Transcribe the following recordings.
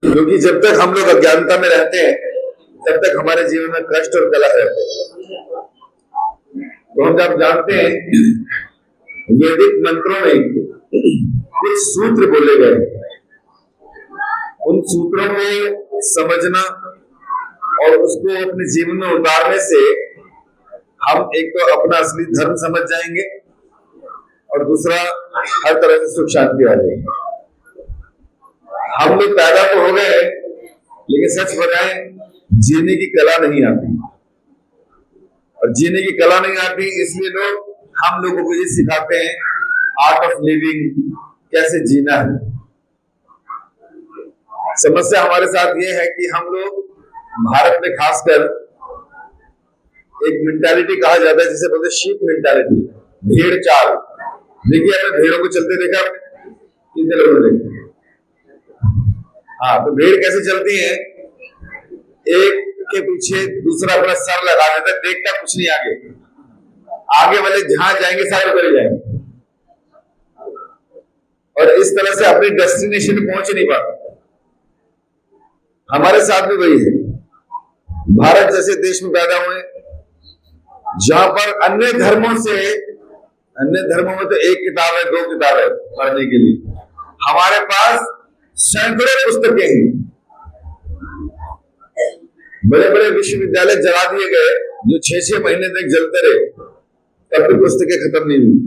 क्योंकि जब तक हम लोग अज्ञानता में रहते हैं तब तक हमारे जीवन में कष्ट और कलह रहते हैं। तो हम जब जानते हैं वैदिक मंत्रों में कुछ सूत्र बोले गए, उन सूत्रों को समझना और उसको अपने जीवन में उतारने से हम एक तो अपना असली धर्म समझ जाएंगे और दूसरा हर तरह से सुख शांति आ जाएगी। हम लोग पैदा तो हो गए लेकिन सच बताएं जीने की कला नहीं आती, और जीने की कला नहीं आती इसलिए लोग हम लोगों को ये सिखाते हैं आर्ट ऑफ लिविंग, कैसे जीना है। समस्या हमारे साथ ये है कि हम लोग भारत में खासकर एक मेंटालिटी कहा जाता है जिसे बोलते शीप मेंटालिटी, भेड़ चाल। देखिए आपने भेड़ों को चलते देखा? कितने लोगों ने देखा? हाँ, तो भेड़ कैसे चलती है? एक के पीछे दूसरा अपना सर लगा देता है, देखता कुछ नहीं आगे, आगे वाले जहां जाएंगे सारे उधर जाएंगे, और इस तरह से अपने डेस्टिनेशन में पहुंच नहीं पाता। हमारे साथ भी वही है। भारत जैसे देश में पैदा हुए जहां पर अन्य धर्मों में तो एक किताब है, दो किताब है पढ़ने के लिए, हमारे पास सैकड़ों पुस्तकें हैं। बड़े बड़े विश्वविद्यालय जला दिए गए जो 6-6 महीने तक जलते रहे, तब भी पुस्तकें खत्म नहीं हुई।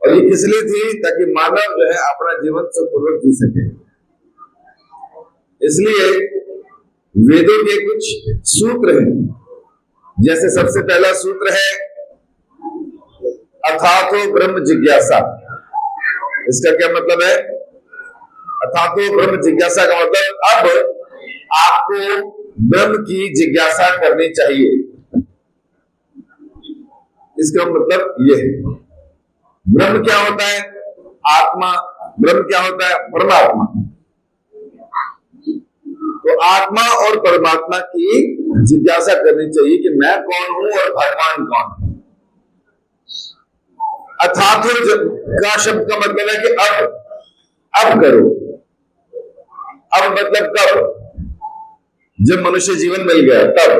और ये किस लिए थी? ताकि मानव जो है अपना जीवन सुखपूर्वक जी सके। इसलिए वेदों के कुछ सूत्र हैं, जैसे सबसे पहला सूत्र है अथातो ब्रह्म जिज्ञासा। इसका क्या मतलब है? अथातो ब्रह्म जिज्ञासा का मतलब अब आपको ब्रह्म की जिज्ञासा करनी चाहिए। इसका मतलब यह है ब्रह्म क्या होता है? आत्मा। ब्रह्म क्या होता है? परमात्मा। तो आत्मा और परमात्मा की जिज्ञासा करनी चाहिए कि मैं कौन हूं और भगवान कौन है। अथातो का शब्द का मतलब है कि अब करो। अब मतलब कब? जब मनुष्य जीवन मिल गया तब।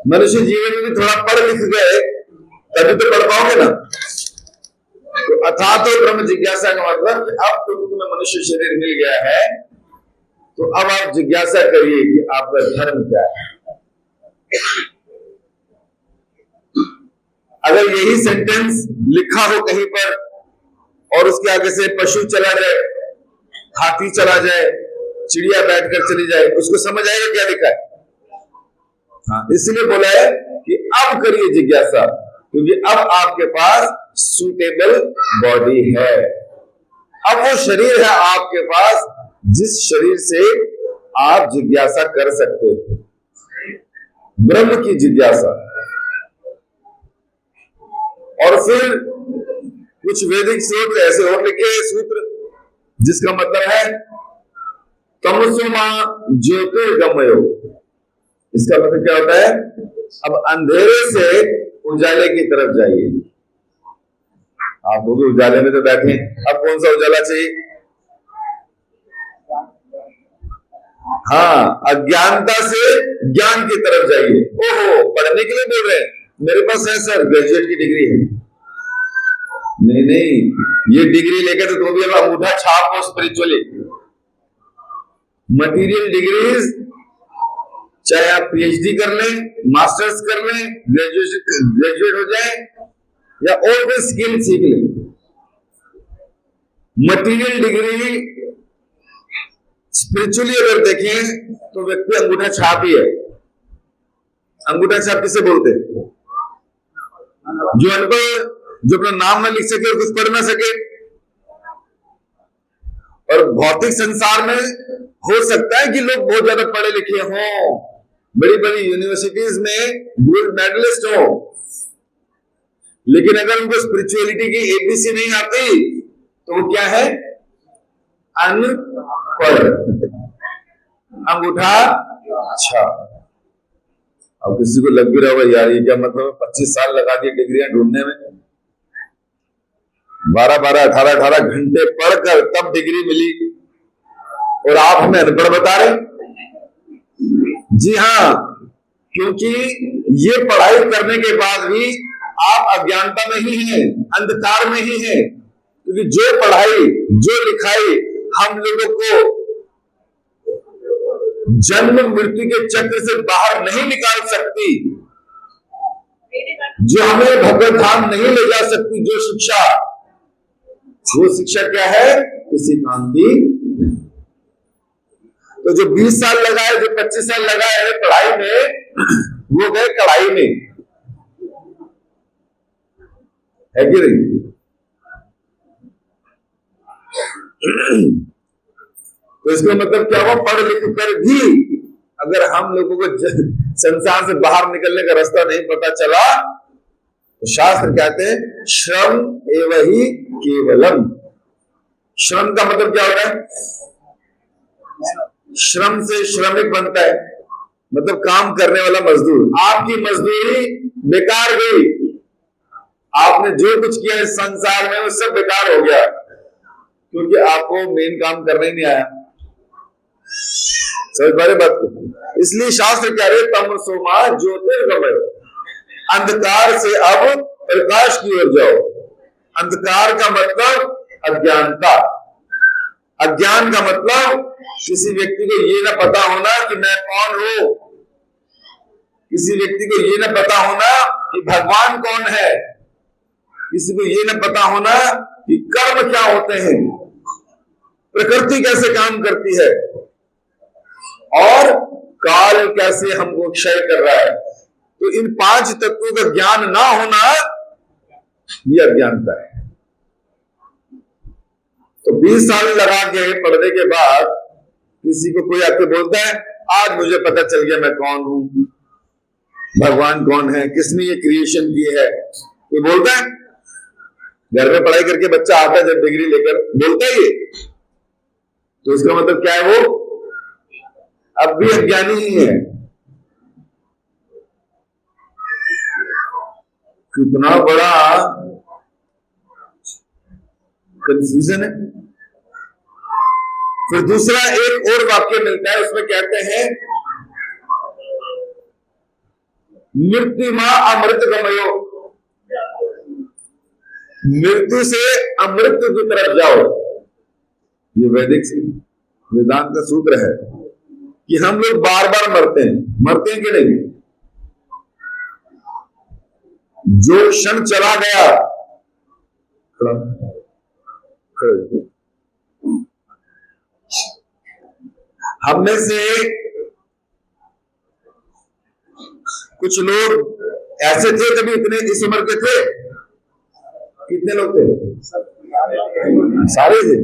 मनुष्य जीवन में भी थोड़ा पढ़ लिख गए तभी तो पढ़ पाओगे ना। तो अथातो ब्रह्म जिज्ञासा का मतलब अब तो तुम्हें मनुष्य शरीर मिल गया है तो अब आप जिज्ञासा करिए कि आपका धर्म क्या है। अगर यही सेंटेंस लिखा हो कहीं पर और उसके आगे से पशु चला जाए, हाथी चला जाए, चिड़िया बैठकर चली जाए, उसको समझ आएगा क्या लिखा है? हाँ, इसलिए बोला है कि अब करिए जिज्ञासा, क्योंकि अब आपके पास सूटेबल बॉडी है। अब वो शरीर है आपके पास जिस शरीर से आप जिज्ञासा कर सकते हो, ब्रह्म की जिज्ञासा। और फिर कुछ वैदिक सूत्र ऐसे और लिखे सूत्र जिसका मतलब है तमसोमा ज्योतिर्गमयो। इसका मतलब क्या होता है? अब अंधेरे से उजाले की तरफ जाइए। आप वो भी उजाले में तो बैठे, अब कौन सा उजाला चाहिए? हाँ, अज्ञानता से ज्ञान की तरफ जाइए। ओहो, पढ़ने के लिए बोल रहे हैं? मेरे पास है सर, ग्रेजुएट की डिग्री है। नहीं, ये डिग्री लेकर तो भी अब अंगूठा छाप हो स्पिरिचुअली। मटेरियल डिग्रीज, चाहे आप पीएचडी कर लें, मास्टर्स कर लें, ग्रेजुएट हो जाए या और कोई स्किल सीख लें, मटेरियल डिग्री स्पिरिचुअली अगर देखें तो व्यक्ति अंगूठा छाप ही है। अंगूठा छाप किसे बोलते हैं? जो अनपढ़, जो अपना नाम ना लिख सके और कुछ पढ़ ना सके। और भौतिक संसार में हो सकता है कि लोग बहुत ज्यादा पढ़े लिखे हों, बड़ी बड़ी यूनिवर्सिटीज में गोल्ड मेडलिस्ट हो, लेकिन अगर उनको स्पिरिचुअलिटी की एबीसी नहीं आती तो वो क्या है? अनपढ़, अंगूठा छाप। अब किसी को लग भी रहा होगा यार ये क्या मतलब 25 साल लगा दिए डिग्रियां ढूंढने में। 12-12, 18-18 घंटे पढ़कर तब डिग्री मिली, और आप हमें अनपढ़ बता रहे? जी हाँ, क्योंकि ये पढ़ाई करने के बाद भी आप अज्ञानता में ही हैं, अंधकार में ही हैं, क्योंकि जो पढ़ाई, जो लिखाई हम लोगों को जन्म मृत्यु के चक्र से बाहर नहीं निकाल सकती, जो हमें भगवत धाम नहीं ले जा सकती, जो शिक्षा, वो शिक्षा क्या है? किसी काम की। तो जो 20 साल लगाए, जो 25 साल लगाए पढ़ाई में, वो गए कढ़ाई में, है कि नहीं? तो इसका मतलब क्या हुआ? पढ़ लिख कर भी अगर हम लोगों को संसार से बाहर निकलने का रास्ता नहीं पता चला, तो शास्त्र कहते हैं श्रम एवं ही केवलम। श्रम का मतलब क्या होता है? श्रम से श्रमिक बनता है, मतलब काम करने वाला मजदूर। आपकी मजदूरी बेकार गई, आपने जो कुछ किया इस संसार में वो सब बेकार हो गया, क्योंकि आपको मेन काम करना ही नहीं आया। समझ पा रहे बात को? इसलिए शास्त्र कह रहे तमसोमा ज्योतिर्गमय, अंधकार से अब प्रकाश की ओर जाओ। अंधकार का मतलब अज्ञानता। अज्ञान का मतलब किसी व्यक्ति को ये ना पता होना कि मैं कौन हूं, किसी व्यक्ति को ये ना पता होना कि भगवान कौन है, किसी को ये ना पता होना कि कर्म क्या होते हैं, प्रकृति कैसे काम करती है, और काल कैसे हमको क्षय कर रहा है। तो इन 5 तत्वों का ज्ञान ना होना, यह अज्ञानता है। तो 20 साल लगा के पढ़ने के बाद किसी को कोई आके बोलता है आज मुझे पता चल गया मैं कौन हूं, भगवान कौन है, किसने ये क्रिएशन की है, कोई बोलता है? घर में पढ़ाई करके बच्चा आता है जब डिग्री लेकर, बोलता है ये? तो इसका मतलब क्या है? वो अब भी अज्ञानी ही है। कितना बड़ा कंफ्यूजन है। फिर दूसरा एक और वाक्य मिलता है, उसमें कहते हैं मृत्यु मां अमृत गमयो, मृत्यु से अमृत की तरफ जाओ। ये वैदिक वेदांत का सूत्र है कि हम लोग बार बार मरते हैं कि नहीं? जो क्षण चला गया, हम में से कुछ लोग ऐसे थे, कभी इतने इस उम्र के थे? कितने लोग थे? सारे थे।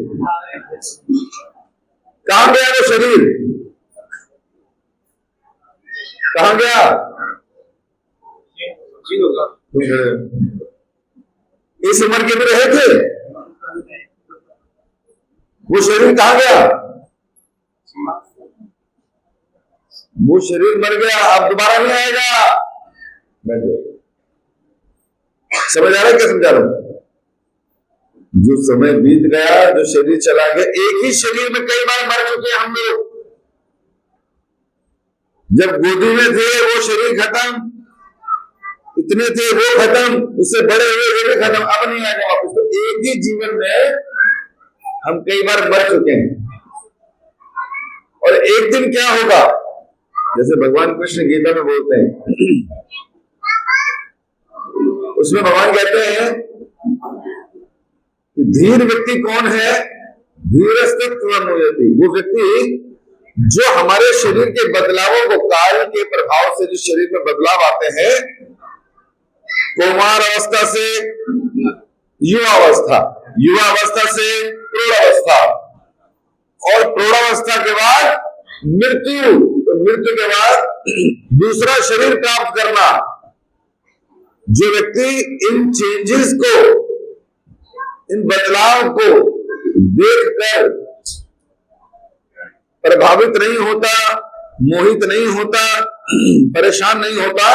कहां गया वो शरीर? कहां गया? इस उम्र के भी रहे थे, वो शरीर कहां गया? वो शरीर मर गया, अब दोबारा नहीं आएगा। समझ आ रहा है क्या समझा रहा हूं? जो समय बीत गया, जो शरीर चला गया, एक ही शरीर में कई बार मर चुके हैं हम लोग। जब गोदी में थे वो शरीर खत्म, इतने थे वो खत्म, उससे बड़े हुए वो भी खत्म, अब नहीं आएगा वापस। तो एक ही जीवन में हम कई बार मर चुके हैं, और एक दिन क्या होगा, जैसे भगवान कृष्ण गीता में बोलते हैं, उसमें भगवान कहते हैं कि धीर व्यक्ति कौन है? धीरस्तत्वमूयति, वो व्यक्ति जो हमारे शरीर के बदलावों को, काल के प्रभाव से जो शरीर में बदलाव आते हैं, कौमार अवस्था से युवावस्था, युवावस्था से प्रौढ़ावस्था, और प्रौढ़ावस्था के बाद मृत्यु, तो मृत्यु के बाद दूसरा शरीर प्राप्त करना। जो व्यक्ति इन चेंजेस को, इन बदलाव को देखकर प्रभावित नहीं होता, मोहित नहीं होता, परेशान नहीं होता,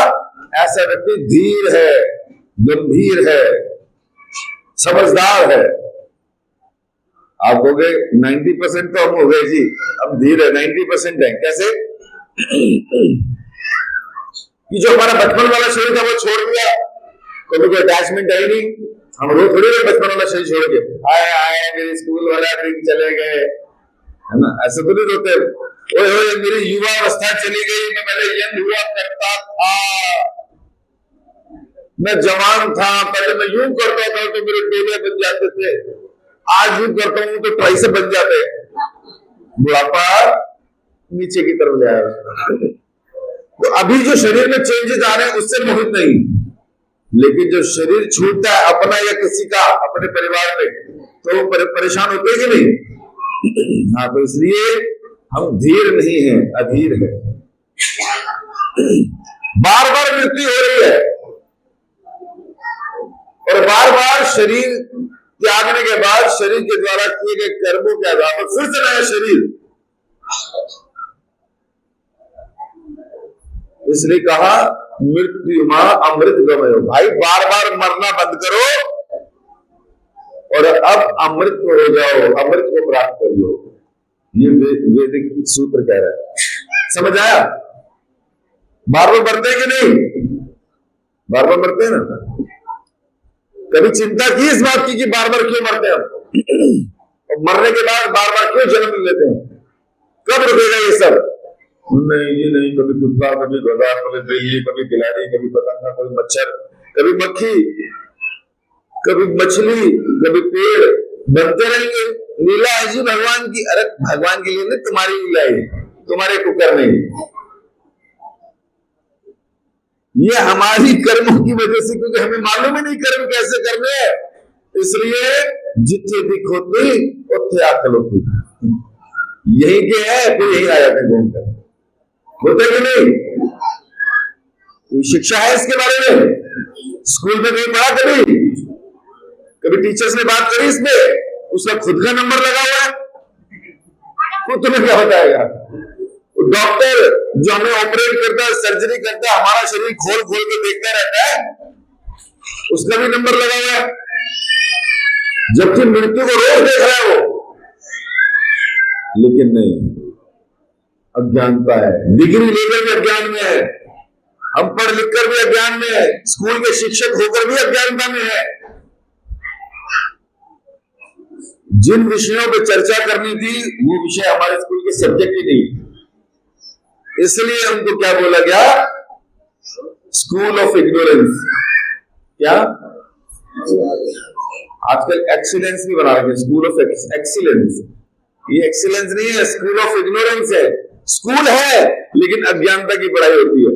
ऐसा व्यक्ति धीर है, गंभीर है, समझदार है। आप हो गए 90% तो हम हो गए जी, हम धीर है 90% है। कैसे कि जो हमारा बचपन वाला शरीर था वो छोड़ दिया, कोई अटैचमेंट है ही नहीं। हम रो थोड़ी रहे बचपन वाला शरीर छोड़ के, आए आए मेरे स्कूल वाला दिन चले गए, है ना, ऐसे तो नहीं रोते। ओए ओए मेरी युवा अवस्था चली गई, मैं पहले यंग हुआ करता था, मैं जवान था, पहले मैं यूं करता था तो मेरे डोले बन जाते थे, आज यूं करता हूं तो ट्राइसेप बन जाते। बुढ़ापा नीचे की तरफ ले आया। तो अभी जो शरीर में चेंजेस आ रहे हैं उससे मोहित नहीं, लेकिन जो शरीर छूटता है अपना या किसी का, अपने परिवार में, तो परेशान होते हैं कि नहीं। हाँ, तो इसलिए हम धीर नहीं है, अधीर है। बार बार मृत्यु हो रही है और बार बार शरीर त्यागने के बाद शरीर के द्वारा किए गए कर्मों के आधार पर फिर से नया शरीर। इसलिए कहा मृत्यु मां अमृत गमयो। भाई बार बार मरना बंद करो और अब अमृत हो जाओ, अमृत को प्राप्त कर लो। ये वैदिक सूत्र कह रहा है। समझ आया? बार बार मरते हैं कि नहीं? बार बार मरते हैं ना। कभी चिंता की इस बात की कि बार बार क्यों मरते हैं हम, और मरने के बाद बार बार क्यों जन्म लेते हैं? कब रुकेगा ये सब? नहीं, ये नहीं, कभी कुत्ता, कभी गधा, कभी बिल्ली, कभी बिलाड़ी, कभी पतंगा, कभी मच्छर, कभी मक्खी, कभी मछली, कभी पेड़, बनते रहेंगे। लीला है जी भगवान की। अरे भगवान की लीला तुम्हारी लीला है, तुम्हारे कुकर नहीं। ये हमारी कर्मों की वजह से, क्योंकि हमें मालूम ही नहीं कर्म कैसे करने हैं, इसलिए जितने दिख होती उतने आकल होती। यही के है, फिर यही आ जाते घूमकर। होते कि नहीं? कोई शिक्षा है इसके बारे में? स्कूल में नहीं पढ़ा कभी? कभी टीचर्स ने बात करी इसमें? उसका खुद का नंबर लगा हुआ है, तो तुम्हें क्या हो जाएगा? डॉक्टर जो हमें ऑपरेट करता है, सर्जरी करता है, हमारा शरीर खोल खोल के देखता रहता है, उसका भी नंबर लगा हुआ है, जबकि मृत्यु को रोज देख रहा है वो। लेकिन नहीं, अज्ञानता है। डिग्री लेकर भी अज्ञान में है, हम पढ़ लिख कर भी अज्ञान में है, स्कूल के शिक्षक होकर भी अज्ञानता में है। जिन विषयों पर चर्चा करनी थी वो विषय हमारे स्कूल के सब्जेक्ट ही नहीं, इसलिए हमको क्या बोला गया? School of ignorance. क्या आजकल एक्सीलेंस भी बना रहे हैं, स्कूल ऑफ एक्सीलेंस। ये एक्सीलेंस नहीं है, स्कूल ऑफ इग्नोरेंस है। स्कूल है लेकिन अज्ञानता की पढ़ाई होती है।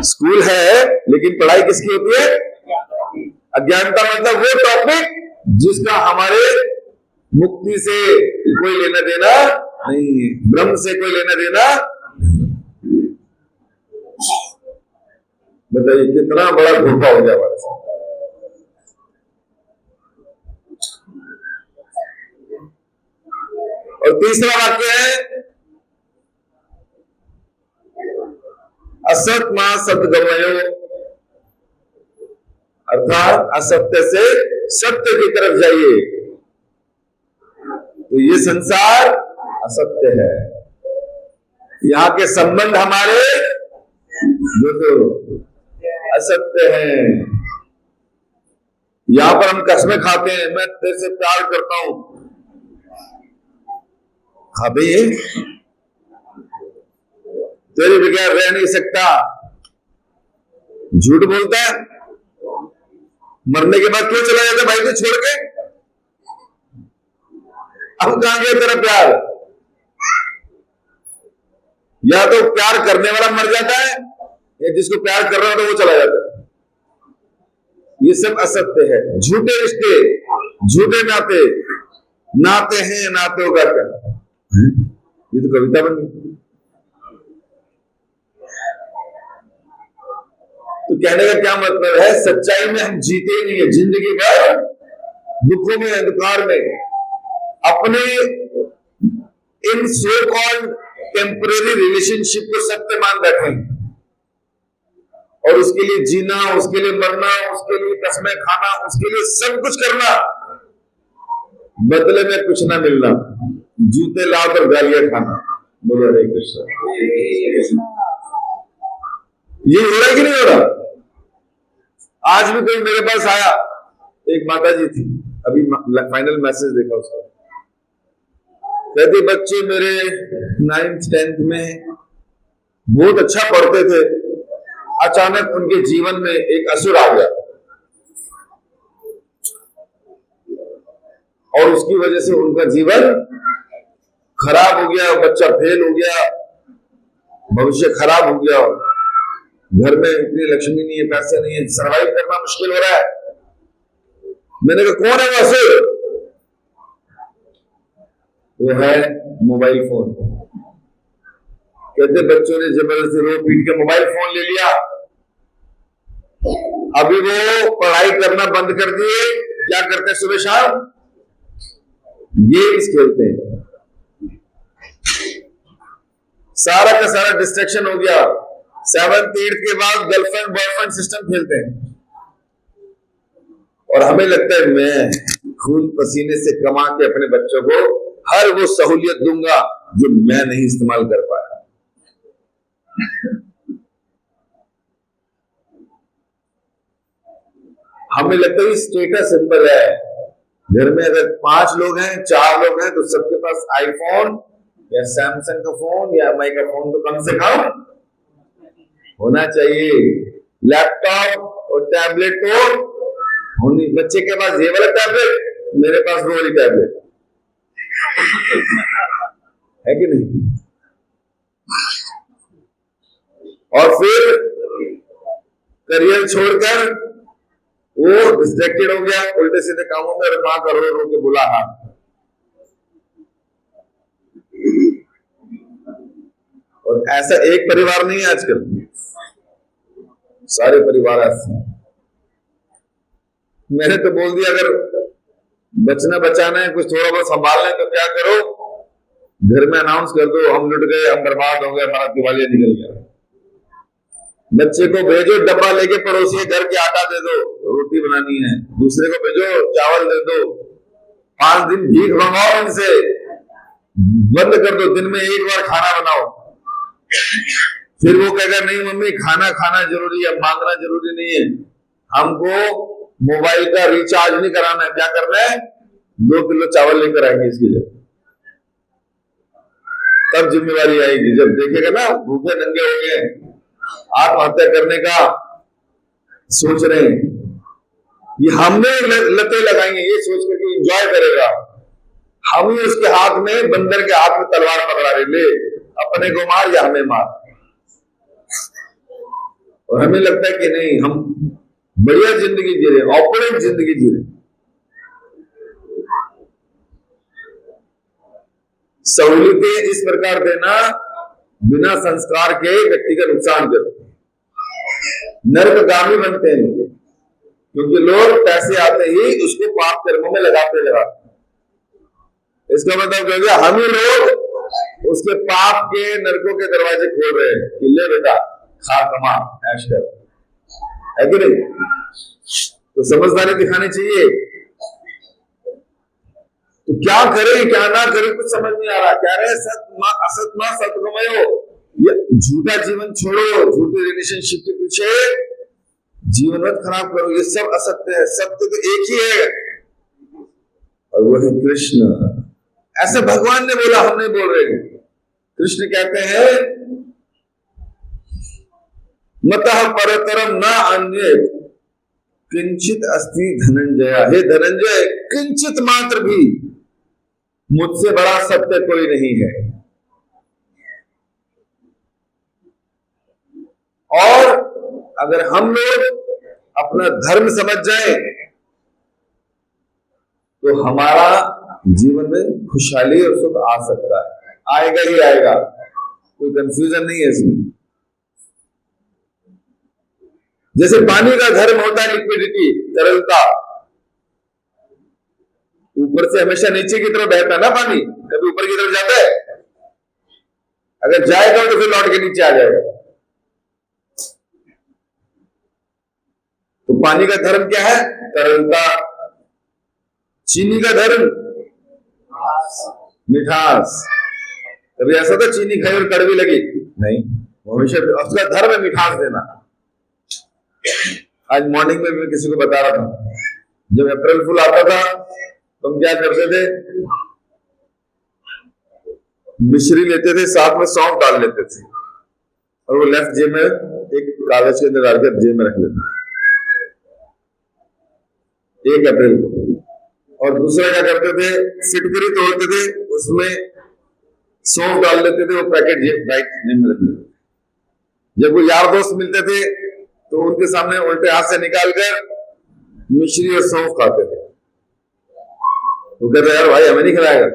स्कूल है लेकिन पढ़ाई किसकी होती है? अज्ञानता मतलब वो टॉपिक जिसका हमारे मुक्ति से कोई लेना देना नहीं, ब्रह्म से कोई लेना देना। बताइए कितना बड़ा धोखा हो गया हमारे साथ। और तीसरा वाक्य है असत मां सतगमयो, अर्थात असत्य से सत्य की तरफ जाइए। तो ये संसार असत्य है, यहाँ के संबंध हमारे जो असत्य हैं। यहां पर हम कसमें खाते हैं, मैं तेरे से प्यार करता हूं, खाते ही तेरे बगैर रह नहीं सकता, झूठ बोलता है। मरने के बाद क्यों चला जाता भाई को छोड़ के? अब कहां गया तेरा प्यार? या तो प्यार करने वाला मर जाता है, या जिसको प्यार कर रहा हो तो वो चला जाता है। ये सब असत्य है, झूठे रिश्ते, झूठे नाते, नाते हैं नातों का क्या। ये तो कविता बन गई। तो कहने का क्या मतलब है? सच्चाई में हम जीते ही नहीं है, जिंदगी भर दुखों में, अंधकार में, अपने इन सो कॉल्ड टेम्परेरी रिलेशनशिप को सत्य मान बैठे और उसके लिए जीना, उसके लिए मरना, उसके लिए कसमें खाना, उसके लिए सब कुछ करना, बदले में कुछ ना मिलना, जूते लाकर गालियां खाना। बोलो हरे कृष्ण। ये हो रहा है कि नहीं हो रहा? आज भी कोई मेरे पास आया, एक माता जी थी, अभी फाइनल मैसेज देखा उसका, कहते बच्चे मेरे 9th 10th में बहुत अच्छा पढ़ते थे, अचानक उनके जीवन में एक असुर आ गया और उसकी वजह से उनका जीवन खराब हो गया, बच्चा फेल हो गया, भविष्य खराब हो गया, घर में इतनी लक्ष्मी नहीं है, पैसे नहीं है, सरवाइव करना मुश्किल हो रहा है। मैंने कहा कौन है वो असुर? वो है मोबाइल फोन। कहते बच्चों ने जबरदस्ती रो पीट के मोबाइल फोन ले लिया, अभी वो पढ़ाई करना बंद कर दिए, क्या करते हैं सुबह शाम गेम्स खेलते हैं, सारा का सारा डिस्ट्रैक्शन हो गया। 7th 8th के बाद गर्लफ्रेंड बॉयफ्रेंड सिस्टम खेलते हैं और हमें लगता है मैं खून पसीने से कमा के अपने बच्चों को हर वो सहूलियत दूंगा जो मैं नहीं इस्तेमाल कर पाया। हमें लगता है स्टेटस सिंबल है। घर में अगर 5 लोग हैं, 4 लोग हैं, तो सबके पास आईफोन या सैमसंग का फोन या एमआई का फोन तो कम से कम होना चाहिए। लैपटॉप और टैबलेट तो होनी, बच्चे के पास ये वाला टैबलेट, मेरे पास वो वाली टैबलेट है कि नहीं? और फिर करियर छोड़कर वो डिस्ट्रैक्टेड हो गया उल्टे सीधे कामों में, और मां का रो रो के बुला हाथ। और ऐसा एक परिवार नहीं है आजकल, सारे परिवार ऐसे हैं। मैंने तो बोल दिया अगर बचना बचाना है, कुछ थोड़ा बहुत संभालना है तो क्या करो, घर में अनाउंस कर दो हम लुट गए, हम बर्बाद हो गए, हमारा दिवालिया निकल गया। बच्चे को भेजो डब्बा लेके, पड़ोसी घर के आटा दे दो, रोटी बनानी है, दूसरे को भेजो चावल दे दो, 5 दिन भीख मंगाओ उनसे, बंद कर दो, दिन में 1 बार खाना बनाओ। फिर वो कहेगा नहीं मम्मी खाना खाना जरूरी है, मांगना जरूरी नहीं है, हमको मोबाइल का रिचार्ज नहीं कराना है, क्या करना है 2 किलो चावल लेकर आएंगे इसकी जगह। तब जिम्मेवारी आएगी जब देखेगा ना भूखे नंगे हो गए, आत्महत्या करने का सोच रहे हैं, ये हमने लतें लगाएंगे ये सोच करके एंजॉय करेगा, हम ही उसके हाथ में बंदर के हाथ में तलवार पकड़ा रहे, ले अपने को मार या हमें मार। और हमें लगता है कि नहीं हम बढ़िया जिंदगी जी रहे, ऑपरेंट जिंदगी जी रहे। सहूलियतें इस प्रकार देना बिना संस्कार के व्यक्ति का नुकसान करते, नरकगामी बनते हैं लोग, क्योंकि लोग पैसे आते ही उसको पाप कर्मों में लगाते। इसका मतलब क्या है, हम ही लोग उसके पाप के नरकों के दरवाजे खोल रहे हैं कि ले बेटा खा कमा ऐश कर, है कि नहीं? तो समझदारी दिखानी चाहिए। तो क्या करे क्या ना करे कुछ समझ नहीं आ रहा। क्या रहे सत्मा असत्मा सत्गमयो, ये झूठा जीवन छोड़ो, झूठे रिलेशनशिप के पीछे जीवन मत खराब करो, ये सब असत्य है, सत्य तो एक ही है और वो है कृष्ण। ऐसे भगवान ने बोला, हम नहीं बोल रहे। कृष्ण कहते हैं मतः परतरम न अन्य किंचित अस्ति धनंजय। हे धनंजय, किंचित मात्र भी मुझसे बड़ा सत्य कोई नहीं है। और अगर हम लोग अपना धर्म समझ जाएं तो हमारा जीवन में खुशहाली और सुख आ सकता है, आएगा ही आएगा, कोई कंफ्यूजन नहीं है इसमें। जैसे पानी का धर्म होता है लिक्विडिटी, तरलता, ऊपर से हमेशा नीचे की तरफ बहता है ना पानी, कभी ऊपर की तरफ जाता है? अगर जाएगा तो फिर लौट के नीचे आ जाएगा। पानी का धर्म क्या है? तरलता। चीनी का धर्म मिठास। कभी ऐसा तो चीनी खाई और कड़वी लगी? नहीं, हमेशा उसका धर्म है मिठास देना। आज मॉर्निंग में मैं किसी को बता रहा था, जब अप्रैल फूल आता था तो हम क्या करते थे, मिश्री लेते थे, साथ में सौंफ डाल लेते थे और वो लेफ्ट जेब में एक कागज के अंदर डालकर जेब में रख लेते थे 1 अप्रैल को। और दूसरा क्या करते थे, फिटकरी तोड़ते थे, उसमें सौंफ डाल लेते थे, वो पैकेट राइट जेब में रख लेते थे। जब वो यार दोस्त मिलते थे तो उनके सामने उल्टे हाथ से निकालकर मिश्री और सौंफ खाते थे। वो कहते यार भाई हमें नहीं खिलाएगा,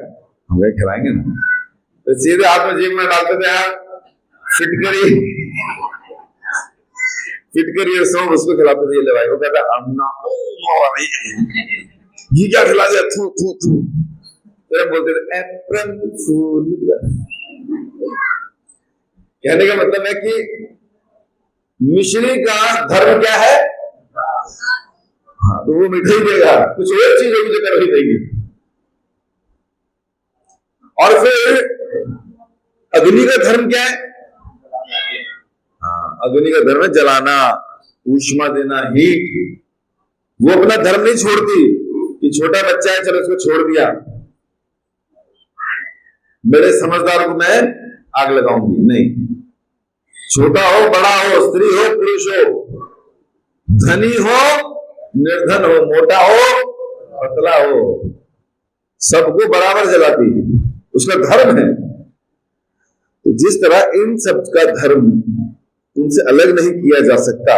हम कहे खिलाएंगे ना। तो सीधे हाथ में जेब में डालते थे यार फिटकरी और सौंफ, उसको खिलाते थे। ले भाई, वो कहता अन्ना ये क्या खिला दिया, थू थू थू। फिर बोलते थे अप्रैल फूल। कहने का मतलब है कि मिश्री का धर्म क्या है? हाँ, तो वो मिठाई देगा, कुछ और चीज होगी जो कर देगी। और फिर अग्नि का धर्म क्या है? हाँ, अग्नि का धर्म है जलाना, ऊष्मा देना, हीट। वो अपना धर्म नहीं छोड़ती कि छोटा बच्चा है चलो उसको छोड़ दिया, बड़े समझदार को मैं आग लगाऊंगी। नहीं, छोटा हो बड़ा हो, स्त्री हो पुरुष हो, धनी हो निर्धन हो, मोटा हो पतला हो, सबको बराबर जलाती है, उसका धर्म है। तो जिस तरह इन सब का धर्म उनसे अलग नहीं किया जा सकता,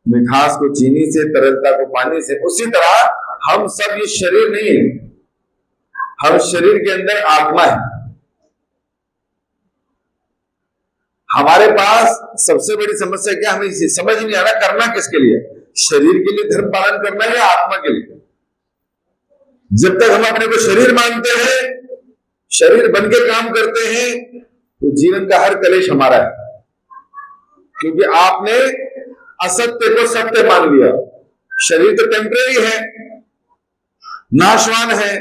मिठास को चीनी से, तरलता को पानी से, उसी तरह हम सब ये शरीर नहीं है, हम शरीर के अंदर आत्मा है। हमारे पास सबसे बड़ी समस्या क्या, हमें समझ नहीं आ रहा करना किसके लिए, शरीर के लिए धर्म पालन करना है या आत्मा के लिए। जब तक हम अपने को शरीर मानते हैं, शरीर बन के काम करते हैं, तो जीवन का हर कलेश हमारा है, क्योंकि आपने असत्य को सत्य मान लिया। शरीर तो टेम्परेरी है, नाशवान है,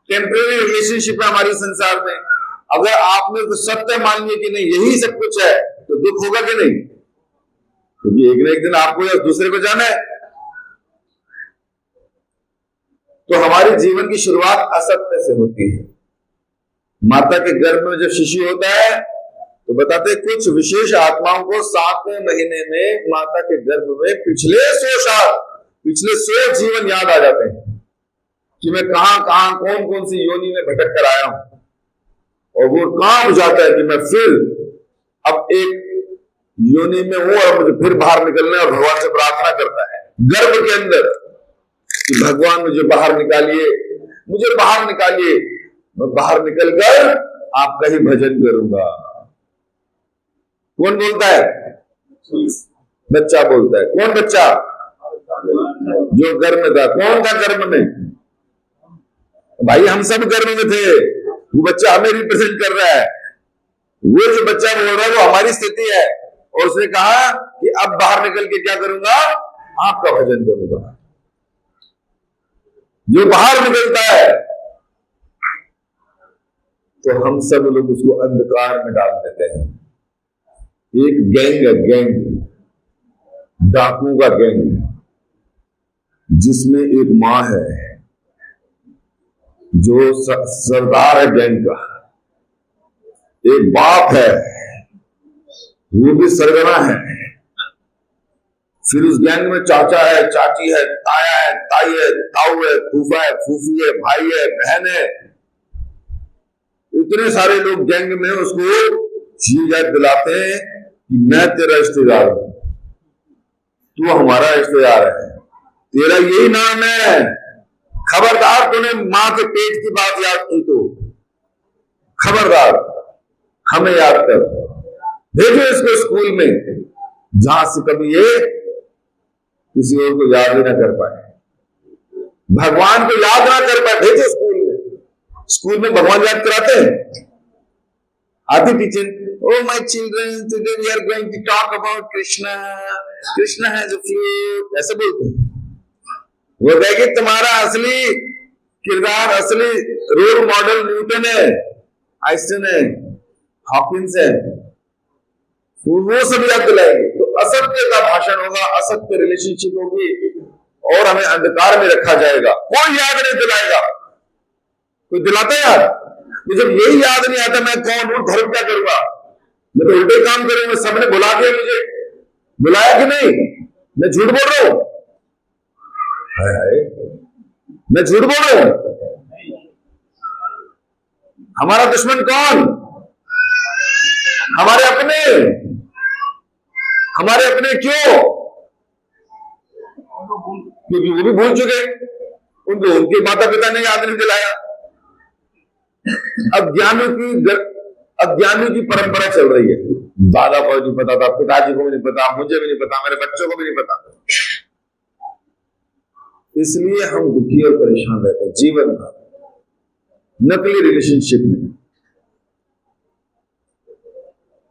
टेम्परेरी रिलेशनशिप है हमारी संसार में। अगर आपने तो सत्य मान लिया कि नहीं यही सब कुछ है, तो दुख होगा कि नहीं? क्योंकि एक न एक दिन आपको या दूसरे को जाना है। तो हमारे जीवन की शुरुआत असत्य से होती है। माता के गर्भ में जब शिशु होता है तो बताते कुछ विशेष आत्माओं को 7वें महीने में माता के गर्भ में पिछले 100 साल, पिछले 100 जीवन याद आ जाते हैं कि मैं कहां कहां कौन कौन सी योनि में भटक कर आया हूं। और वो कहां बुझाता है कि मैं फिर अब एक योनि में हूं और मुझे फिर बाहर निकलना है, और भगवान से प्रार्थना करता है गर्भ के अंदर कि भगवान मुझे बाहर निकालिए, मुझे बाहर निकालिए, मैं बाहर निकलकर आपका ही भजन करूंगा। कौन बोलता है? बच्चा बोलता है। कौन बच्चा? जो गर्भ में था। कौन था गर्भ में? भाई हम सब गर्भ में थे, वो बच्चा हमें रिप्रेजेंट कर रहा है। वो जो बच्चा बोल रहा है वो हमारी स्थिति है, और उसने कहा कि अब बाहर निकल के क्या करूंगा? आपका भजन करूंगा। जो बाहर निकलता है तो हम सब लोग उसको अंधकार में डाल देते हैं। एक गैंग है, गैंग, डाकुओं का गैंग, जिसमें एक मां है जो सरदार है गैंग का, एक बाप है वो भी सरगना है, फिर उस गैंग में चाचा है, चाची है, ताया है, ताई है, ताऊ है, फूफा है, फूफी है, भाई है, बहन है, इतने सारे लोग गैंग में उसको याद दिलाते हैं कि मैं तेरा रिश्तेदार हूं, तू हमारा रिश्तेदार है, तेरा यही नाम है, खबरदार तूने मां के पेट की बात याद की तो खबरदार हमें याद कर। भेजो इसको स्कूल में जहां से कभी ये किसी और को याद ही ना कर पाए, भगवान को याद ना कर पाए, भेजो स्कूल में। स्कूल में भगवान याद कराते हैं। आती teacher, oh my children, today we are going to talk about Krishna Krishna है जो फ्लूट, ऐसे बोलते हैं। वो कहेगी तुम्हारा असली किरदार, असली रोल मॉडल न्यूटन है, आइंस्टाइन है, हॉकिंस है, वो सब याद दिलाएंगे। तो असत्य का भाषण होगा, असत्य रिलेशनशिप होगी और हमें अंधकार में रखा जाएगा। कोई याद नहीं दिलाएगा। कोई दिलाता यार? तो जब यही याद नहीं आता मैं कौन हूं, धर्म क्या करूंगा, मैं तो उल्टे काम करूंगा। सबने बुला दिया, मुझे बुलाया कि नहीं? मैं झूठ बोल रहा हूं? मैं झूठ बोल रहा हूं? हमारा दुश्मन कौन? हमारे अपने। हमारे अपने क्यों? क्योंकि वो भी भूल चुके, उनको उनके माता पिता ने याद नहीं दिलाया। अज्ञानी की परंपरा चल रही है। दादा को नहीं पता था, पिताजी को भी नहीं पता, मुझे भी नहीं पता, मेरे बच्चों को भी नहीं पता। इसलिए हम दुखी और परेशान रहते हैं जीवन भर नकली रिलेशनशिप में।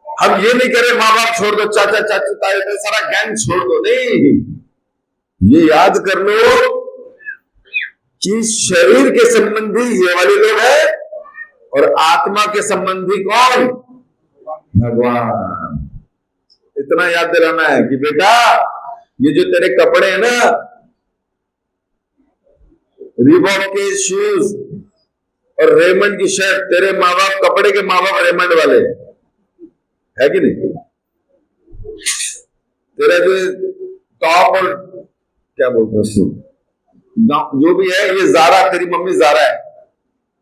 हम ये नहीं करें माँ बाप छोड़ दो, चाचा चाची ताए सारा गैंग छोड़ दो, नहीं। ये याद कर लो कि शरीर के संबंधी ये वाले लोग हैं और आत्मा के संबंधी कौन? भगवान। इतना याद दिलाना है कि बेटा ये जो तेरे कपड़े हैं ना, रीबॉक के शूज और रेमंड की शर्ट, तेरे माँ बाप कपड़े के माँ बाप रेमंड वाले है कि नहीं? तेरा जो टॉप और क्या बोलते हैं उसको, जो भी है, ये जारा, तेरी मम्मी जारा है,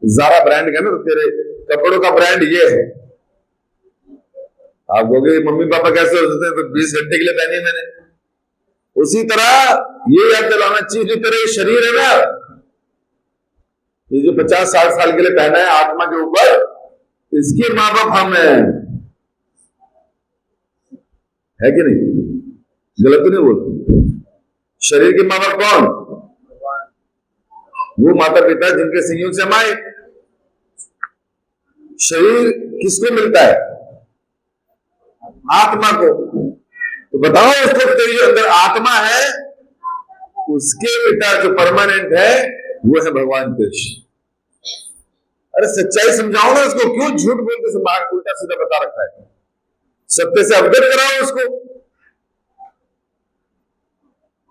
जारा ब्रांड का ना, तो तेरे कपड़ों का ब्रांड ये है। आप कहोगे मम्मी पापा कैसे हो सकते हैं? तो 20 घंटे के लिए पहनी मैंने। उसी तरह ये याद दिलाना चाहिए, जो तेरे शरीर है ना, ये जो 50-60 साल के लिए पहना है आत्मा के ऊपर, इसके माँ बाप हम है कि नहीं? गलत तो नहीं बोलते? शरीर के माँ बाप कौन? वो माता पिता जिनके संयोग से हम आए। शरीर किसको मिलता है? आत्मा को। तो बताओ उसको, तेरे जो अंदर आत्मा है उसके बेटा जो परमानेंट है वो है भगवान कृष्ण। अरे सच्चाई समझाओ ना उसको, क्यों झूठ बोलते से बाहर उल्टा सीधा बता रखा है? सत्य से अवगत कराओ उसको।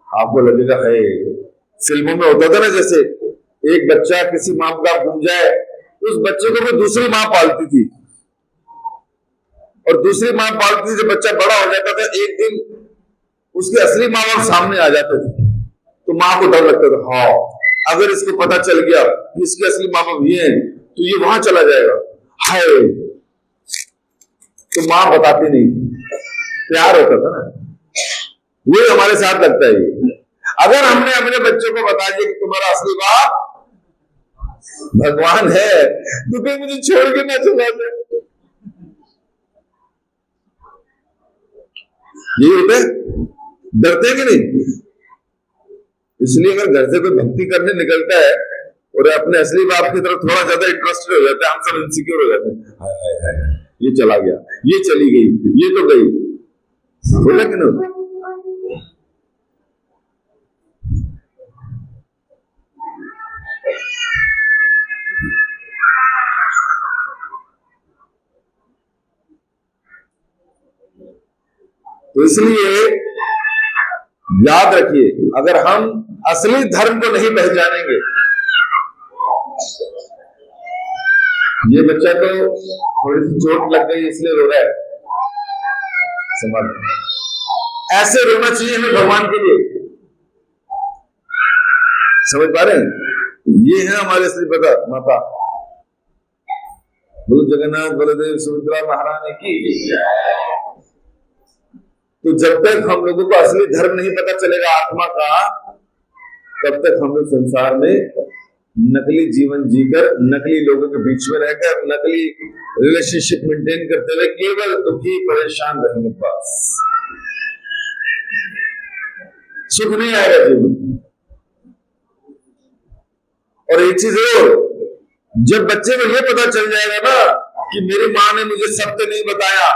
आपको लगेगा है फिल्मों में होता था ना, जैसे एक बच्चा किसी माँ बाप भूल जाए, उस बच्चे को भी दूसरी माँ पालती थी, और दूसरी माँ पालती थी। जब बच्चा बड़ा हो जाता था, एक दिन उसके असली माँ बाप सामने आ जाते थे, तो माँ को डर लगता था, हाँ अगर इसको पता चल गया कि इसके असली माँ बाप ये हैं तो ये वहां चला जाएगा, हाय। तो माँ बताती नहीं थी, प्यार होता था ना। वो हमारे साथ लगता है ये। अगर हमने अपने बच्चों को बता दिया कि तुम्हारा असली बाप भगवान है, तो कोई मुझे छोड़ के ना चला जाए। ये होता है, डरते कि नहीं? इसलिए अगर घर से कोई भक्ति करने निकलता है और अपने असली बाप की तरफ थोड़ा ज्यादा इंटरेस्टेड हो जाता है, हम सब इनसिक्योर हो जाते हैं, हाय हाय हाय ये चला गया, ये चली गई, ये तो गई। बोला कि नहीं? तो इसलिए याद रखिए, अगर हम असली धर्म को नहीं पहचानेंगे, ये बच्चा तो थोड़ी सी चोट लग गई इसलिए रो रहा है, समझ, ऐसे रोना चाहिए हमें भगवान के लिए। समझ पा रहे हैं? ये है हमारे असली पिता माता। बोलो जगन्नाथ बलदेव सुभद्रा महारानी की। तो जब तक हम लोगों को असली धर्म नहीं पता चलेगा आत्मा का, तब तक हम लोग संसार में नकली जीवन जीकर, नकली लोगों के बीच में रहकर, नकली रिलेशनशिप मेंटेन करते हुए केवल दुखी परेशान रहेंगे। बस सुख नहीं आएगा जीवन। और एक चीज और, जब बच्चे को यह पता चल जाएगा ना कि मेरी माँ ने मुझे सत्य नहीं बताया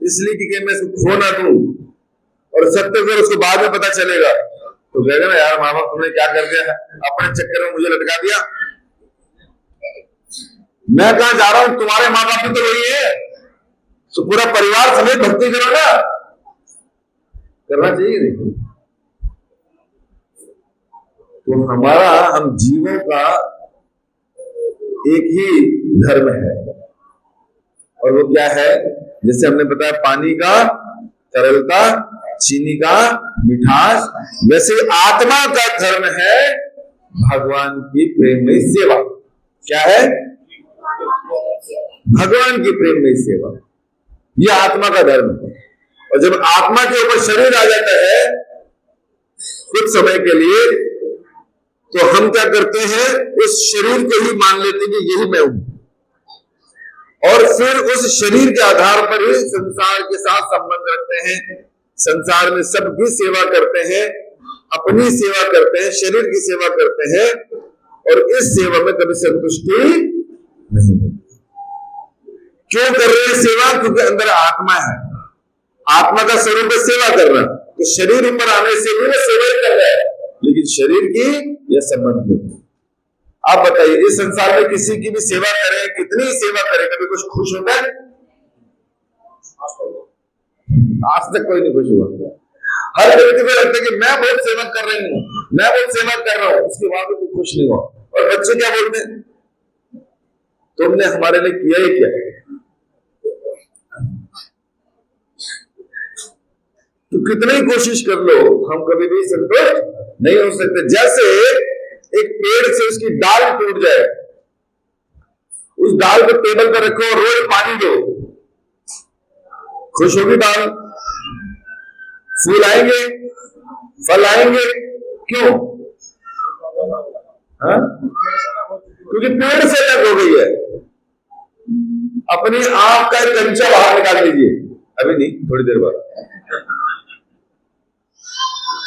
इसलिए कि मैं इसको खो ना दूं, और सत्य अगर उसको बाद में पता चलेगा तो कहेगा ना, यार माँ बाप तुमने क्या कर दिया है, अपने चक्कर में मुझे लटका दिया। मैं कहां जा रहा हूं, तुम्हारे माँ बाप भी तो वही है, तो पूरा परिवार समेत भक्ति करो ना, करना चाहिए नहीं। तो हमारा, हम जीवों का एक ही धर्म है, और वो क्या है, जैसे हमने बताया पानी का तरलता, चीनी का मिठास, वैसे आत्मा का धर्म है भगवान की प्रेममयी सेवा। क्या है? भगवान की प्रेममयी सेवा, यह आत्मा का धर्म है। और जब आत्मा के ऊपर शरीर आ जाता है कुछ समय के लिए, तो हम क्या करते हैं, उस शरीर को ही मान लेते हैं कि यही मैं हूं, और फिर उस शरीर के आधार पर ही संसार के साथ संबंध रखते हैं, संसार में सबकी सेवा करते हैं, अपनी सेवा करते हैं, शरीर की सेवा करते हैं, और इस सेवा में कभी संतुष्टि नहीं मिलती। क्यों कर रहे हैं सेवा? क्योंकि अंदर आत्मा है, आत्मा का स्वरूप है सेवा करना। तो शरीर ऊपर आने से भी वो सेवा ही कर रहा है, लेकिन शरीर की यह संबंध नहीं। आप बताइए, इस संसार में किसी की भी सेवा करें, कितनी सेवा करें, कभी कुछ खुश होता है? आज तक कोई नहीं खुश हुआ। हर व्यक्ति को लगता है कि मैं बहुत सेवा कर रही हूं, मैं बहुत सेवा कर रहा हूं, उसके बाद भी कोई खुश नहीं हुआ। और बच्चे क्या बोलते हैं, तुमने हमारे लिए किया ही क्या? तो कितनी कोशिश कर लो, हम कभी भी संतुष्ट नहीं हो सकते। जैसे एक पेड़ से उसकी डाल टूट जाए, उस डाल को टेबल पर रखो और रोज पानी दो, खुश होगी डाल? फूल आएंगे, फल आएंगे, क्यों? हाँ? क्योंकि पेड़ से अलग हो गई है। अपनी आंख का एक कंचा बाहर निकाल लीजिए, अभी नहीं, थोड़ी देर बाद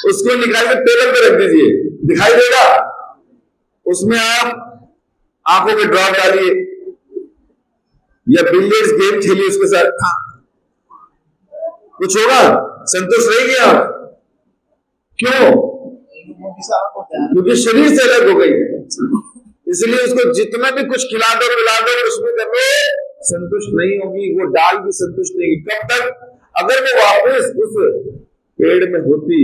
उसको निकाल कर टेबल पर रख दीजिए, दिखाई देगा? उसमें आप आंखों में ड्रॉप डालिए या बिलियर्ड्स गेम खेलिए उसके साथ, कुछ होगा? संतुष्ट रहेंगे आप? क्यों? क्योंकि शरीर से अलग हो गई है। इसलिए उसको जितना भी कुछ खिला दो, पिला दो, उसमें कभी संतुष्ट नहीं होगी, वो डाल भी संतुष्ट नहीं होगी। कब तक? अगर वो वापस उस पेड़ में होती,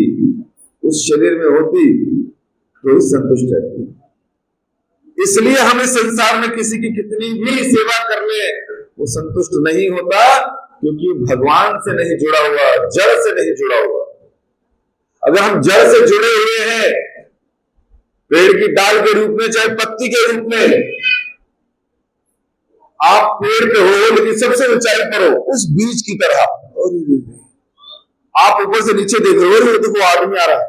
उस शरीर में होती, तो ही संतुष्ट रहती। इसलिए हम इस संसार में किसी की कितनी भी सेवा कर ले, वो संतुष्ट नहीं होता, क्योंकि भगवान से नहीं जुड़ा हुआ, जड़ से नहीं जुड़ा हुआ। अगर हम जड़ से जुड़े हुए हैं, पेड़ की डाल के रूप में, चाहे पत्ती के रूप में, आप पेड़ पे हो लेकिन सबसे ऊंचाई पर हो, उस बीज की तरह। आप ऊपर से नीचे देख रहे हो, देखो आदमी आ रहा है,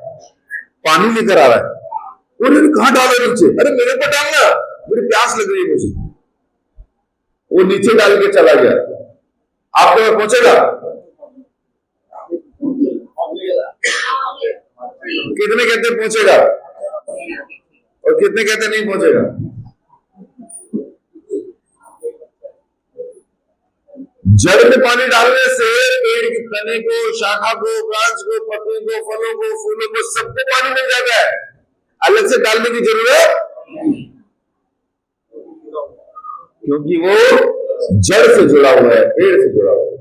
पानी लेकर आ रहा है, और कहां डाला नीचे? अरे मेरे को डालना, मेरी प्यास लग रही है मुझे। वो नीचे डाल के चला गया, आप तो पहुंचेगा? कितने कहते पहुंचेगा और कितने कहते नहीं पहुंचेगा? जड़ में पानी डालने से पेड़ की तने को, शाखा को, ब्रांच को, पत्ती को, फलों को, फूलों को, सबको पानी मिल जाता है, अलग से डालने की जरूरत, क्योंकि वो जड़ से जुड़ा हुआ है, पेड़ से जुड़ा हुआ है।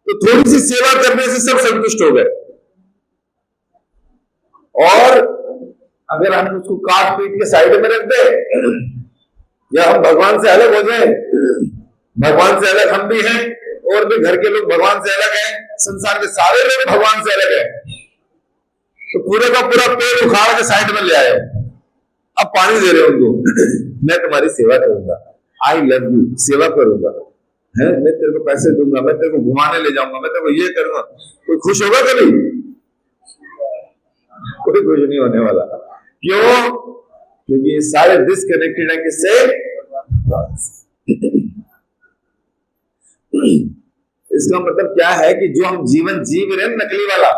तो थोड़ी सी सेवा करने से सब संतुष्ट हो गए। और अगर हम उसको काट पीट के साइड में रख दें, या हम भगवान से अलग हो जाए, भगवान से अलग हम भी हैं, और भी घर के लोग भगवान से अलग हैं, संसार के सारे लोग भगवान से अलग हैं, तो पूरे का पूरा पेड़ उखाड़ के साइड में ले आए, अब पानी दे रहे हो उनको, मैं तुम्हारी सेवा करूंगा, आई लव यू, सेवा करूंगा, है, मैं तेरे को पैसे दूंगा, मैं तेरे को घुमाने ले जाऊंगा, मैं तेरे को ये करूंगा। कोई खुश होगा कभी? कोई खुश नहीं होने वाला। क्यों? क्योंकि ये सारे डिस्कनेक्टेड है किससे? इसका मतलब क्या है कि जो हम जीवन जी रहे हैं नकली वाला,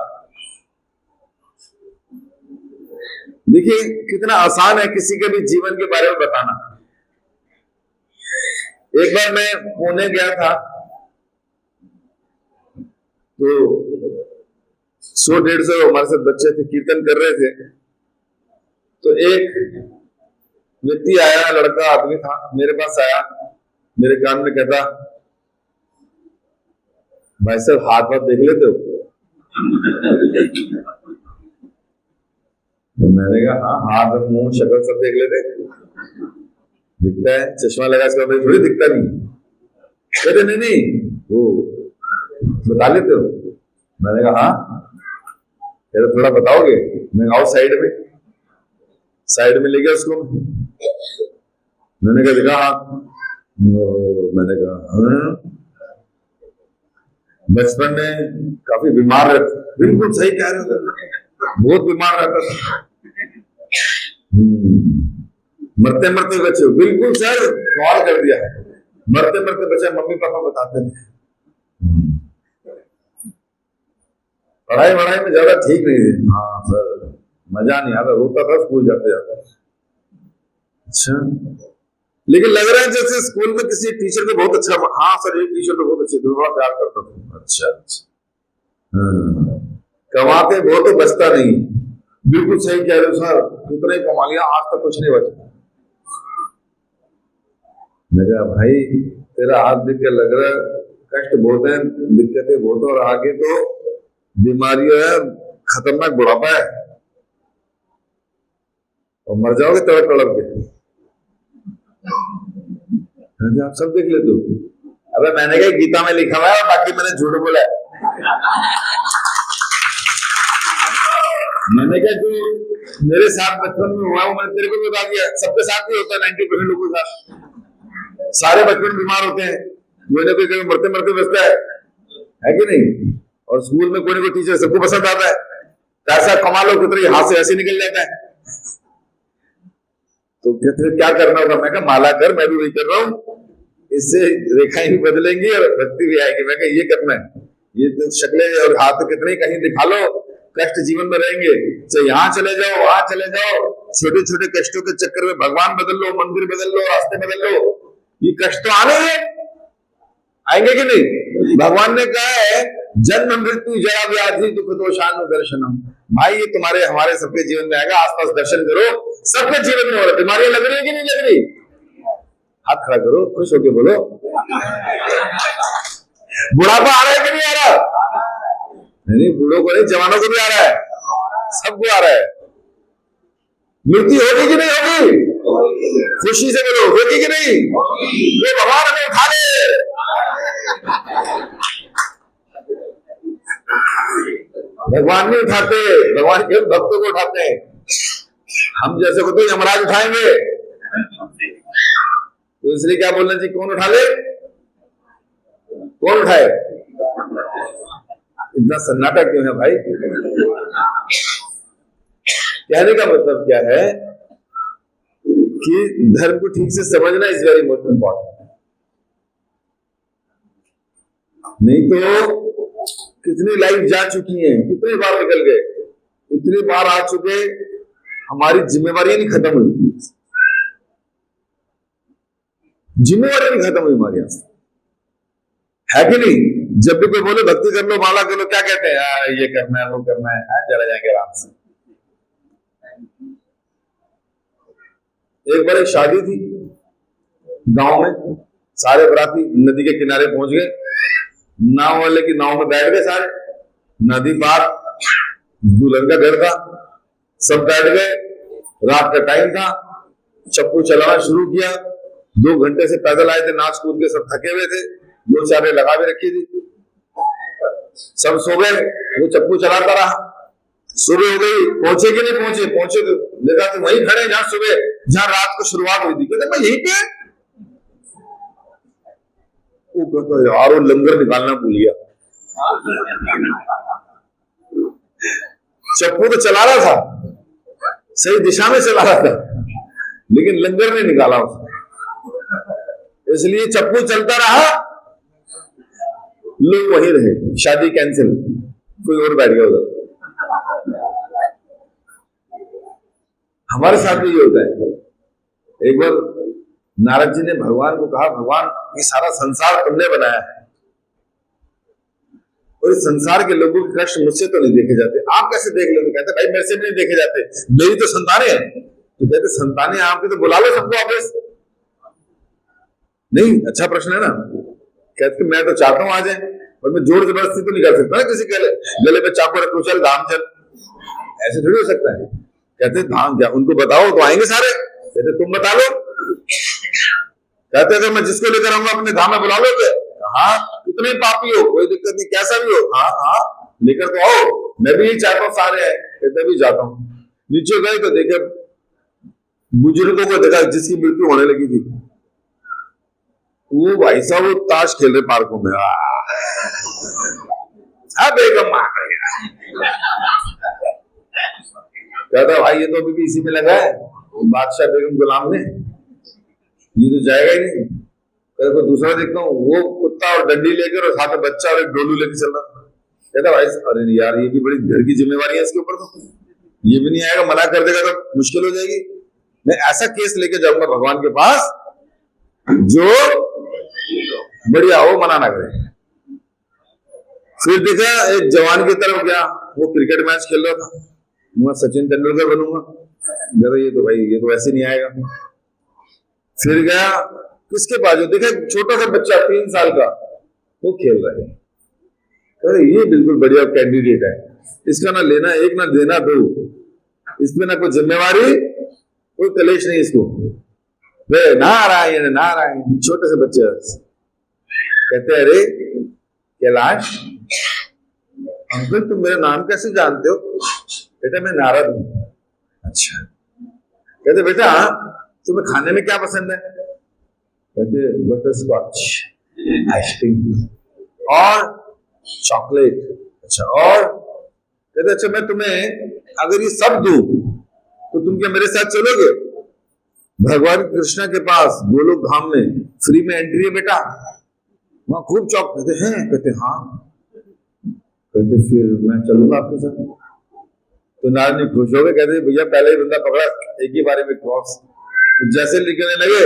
देखिए कितना आसान है किसी के भी जीवन के बारे में बताना। एक बार मैं पुणे गया था, तो 100-150 हमारे साथ बच्चे थे, कीर्तन कर रहे थे। तो एक व्यक्ति आया, लड़का आदमी था, मेरे पास आया, मेरे कान में कहता, भाई साहब हाथ वाथ देख लेते हो? तो मैंने कहा हाँ, हाथ मुंह शक्ल सब देख लेते। दिखता है, चश्मा लगा इसका थोड़ी दिखता नहीं। कहते नहीं नहीं वो बता लेते हो? मैंने कहा हाँ। कहते थोड़ा बताओगे? मैं आओ साइड में ले गया उसको। मैंने कहा देखा हाँ। मैंने कहा बचपन में काफी बीमार रहता। बिल्कुल सही कह रहे हो, बहुत बीमार रहता था। मरते मरते बचे? बिल्कुल सर, सवाल कर दिया। मरते मरते बचे, मम्मी पापा बताते थे। पढ़ाई में ज्यादा ठीक नहीं थी। हाँ सर, मजा नहीं आता, रोता था स्कूल जाते जाते। अच्छा, लेकिन लग रहा है जैसे स्कूल में किसी टीचर को बहुत अच्छा। हाँ सर, एक टीचर तो बहुत अच्छे थे, बड़ा प्यार करता था। अच्छा कमाते बहुत तो बचता नहीं। बिल्कुल सही कह रहे हो सर, कितने कमा लिया, आज तक कुछ नहीं बचा। मैं कहा भाई तेरा हाथ देख के लग रहा है कष्ट बहुत है, दिक्कतें बहुत, और आगे तो बीमारियां है, खतरनाक बुढ़ापा है, और मर जाओगे तड़प तड़प के। आप सब देख लेते हो? अबे मैंने कहा गीता में लिखा हुआ है, बाकी मैंने झूठ बोला है। मैंने कहा जो मेरे साथ बचपन में हुआ मैंने तेरे को बता दिया। सबके साथ ही होता है, 90% लोगों के साथ। सारे बचपन बीमार होते हैं, कोई ना कोई मरते मरते बचता है कि नहीं? और स्कूल में कोई ना कोई टीचर सबको पसंद आता है, पैसा कमा लो कितने हाथ से ऐसे निकल जाता है। तो कहते क्या करना होगा? मैं कहा माला कर, मैं भी वही कर रहा हूँ, इससे रेखाएं भी बदलेंगी और भक्ति भी आएगी। मैं कहा ये करना है, ये तो शक्लें और हाथ कितने कहीं दिखा लो, कष्ट जीवन में रहेंगे। तो यहाँ चले जाओ, वहां चले जाओ, छोटे छोटे कष्टों के चक्कर में भगवान बदल लो, मंदिर बदल लो, रास्ते बदल लो, ये कष्ट तो आने हैं, आएंगे कि नहीं? भगवान ने कहा है जन्म मृत्यु जरा व्याधि दुख दोषानु दर्शनम। भाई ये तुम्हारे हमारे सबके जीवन में आएगा, आसपास दर्शन करो, सबके जीवन में हो रहा है। बीमारियां लग रही है कि नहीं लग रही? हाथ खड़ा करो, खुश होके बोलो। बुढ़ापा आ रहा है कि नहीं आ रहा? नहीं, बूढ़ों को नहीं, जवानों को भी आ रहा है, सबको आ रहा है। मृत्यु होगी कि नहीं होगी? खुशी से बोलो, होगी कि नहीं? ये भगवान हमें उठा ले। भगवान नहीं उठाते, भगवान केवल भक्तों को उठाते हैं। हम जैसे को तो यमराज उठाएंगे। तो इसलिए क्या बोलना चाहिए? कौन उठा ले? कौन उठाए? इतना सन्नाटा क्यों है भाई? कहने का मतलब क्या है कि धर्म को ठीक से समझना इज वेरी मोस्ट इंपॉर्टेंट। नहीं तो कितनी लाइफ जा चुकी है, कितनी बार निकल गए, इतनी बार आ चुके, हमारी जिम्मेवारी नहीं खत्म हुई। जिम्मेवारी नहीं खत्म हुई हमारे यहां, है कि नहीं? जब भी कोई बोले भक्ति कर लो, माला कर लो, क्या कहते हैं? ये करना है, वो करना है, चला जाएंगे आराम से। एक बार एक शादी थी गांव में, सारे बराती नदी के किनारे पहुंच गए, नाव वाले की नाव में बैठ गए सारे, नदी पार, दुल्हन का घर था, सब बैठ गए, रात का टाइम था, चप्पू चलाना शुरू किया। 2 घंटे से पैदल आए थे, नाच कूद के सब थके हुए थे, 2-4 लगा भी रखी थी, सब सो गए, वो चप्पू चलाता रहा। सुबह हो गई, पहुंचे कि नहीं पहुंचे? पहुंचे तो देखा तो वहीं खड़े जहां सुबह, जहां रात को शुरुआत हुई थी। कहते मैं यहीं पे, वो कहता यार वो लंगर निकालना भूल गया। चप्पू तो चला रहा था, सही दिशा में चला रहा था, लेकिन लंगर नहीं निकाला उसने, इसलिए चप्पू चलता रहा, लोग वहीं रहे, शादी कैंसिल, कोई और बैठ गया उधर। हमारे साथ भी ये होता है। एक बार नारद जी ने भगवान को कहा, भगवान ये सारा संसार तुमने बनाया है, और इस संसार के लोगों के कष्ट मुझसे तो नहीं देखे जाते, आप कैसे देख लोगे? कहते भाई मेरे से भी नहीं देखे जाते, मेरी तो संतानें हैं। तो कहते संतानें आपकी, तो बुला लो सबको वापस। नहीं, अच्छा प्रश्न है ना। कहते मैं तो चाहता हूं आ जाए, पर मैं जोर जबरदस्ती तो नहीं कर सकता ना किसी के गले पे चाकू रखो चल धाम चल, ऐसे थोड़ी हो सकता है। कहते धाम क्या, उनको बताओ तो आएंगे सारे। कहते तुम बता लो। कहते अगर मैं जिसको लेकर आऊंगा अपने धाम में बुला लोगे? हाँ, कितने पापी हो, कोई दिक्कत नहीं, कैसा भी हो, हाँ हाँ लेकर तो आओ, मैं भी यही चाहता हूँ सारे हैं। कहते भी जाता हूँ। नीचे गए तो देखे बुजुर्गों को देखा जिसकी मृत्यु होने लगी थी, वो भाई साहब वो ताश खेल रहे पार्कों में। बेगम मार रही। कहता भाई ये तो अभी भी इसी में लगा है, बादशाह बेगम गुलाम ने, ये तो जाएगा ही नहीं। कहता दूसरा देखता हूँ, वो कुत्ता और डंडी लेकर और साथ में बच्चा और एक डोलू लेकर चल रहा। कहता भाई अरे यार ये भी बड़ी घर की जिम्मेवारी है इसके ऊपर, तो ये भी नहीं आएगा, मना कर देगा तो मुश्किल हो जाएगी। मैं ऐसा केस लेके जाऊंगा भगवान के पास जो बढ़िया हो, मना ना करे। फिर देखा एक जवान की तरफ गया, वो क्रिकेट मैच खेल रहा था, मैं सचिन तेंदुलकर बनूंगा। ये तो भाई ये तो ऐसे नहीं आएगा। फिर गया किसके पास, जो देखा छोटा सा बच्चा 3 साल का, वो खेल रहा है। अरे ये बिल्कुल बढ़िया कैंडिडेट है, इसका ना लेना एक ना देना दो, इसमें ना कोई जिम्मेवारी कोई कलेश नहीं इसको। वे नारायण नारायण, छोटे से बच्चे कहते अरे कैलाश अंकल तुम मेरा नाम कैसे जानते हो? बेटा मैं नारद हूं। अच्छा। कहते बेटा तुम्हें खाने में क्या पसंद है? कहते बटर स्कॉच, आइसक्रीम और चॉकलेट। अच्छा और? कहते अच्छा मैं तुम्हें अगर ये सब दूं तो तुम क्या मेरे साथ चलोगे भगवान कृष्णा के पास गोलोक धाम में? फ्री में एंट्री है बेटा, वहां खूब चौक। कहते हैं? कहते हाँ। कहते फिर मैं चलूंगा आपके साथ। तो नारद ने खुश हो गए, कहते भैया पहले ही बंदा पकड़ा, एक ही बारे में क्रॉस। तो जैसे लिखने लगे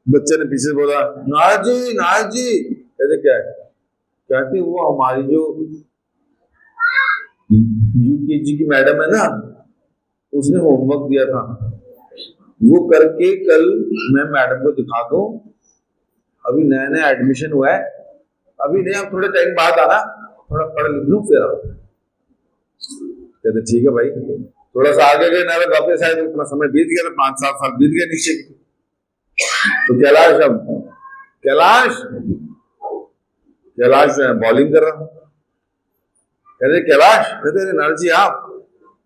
बच्चे ने पीछे बोला नारद जी नारद जी। कहते क्या है? कहते वो हमारी जो यूकेजी की मैडम है ना, उसने होमवर्क दिया था, वो करके कल मैं मैडम को दिखा दूं। अभी नया नया एडमिशन हुआ है, अभी नहीं, आप थोड़े टाइम बाद आना, थोड़ा पढ़ लिख लूं फिर आओ। कहते ठीक है भाई। थोड़ा सा आगे गए नारद वापस आए तो इतना समय बीत गया, तो 5-7 साल बीत गए नीचे। तो कैलाश अब कैलाश बॉलिंग कर रहा। कहते कैलाश? कहते नारद जी आप?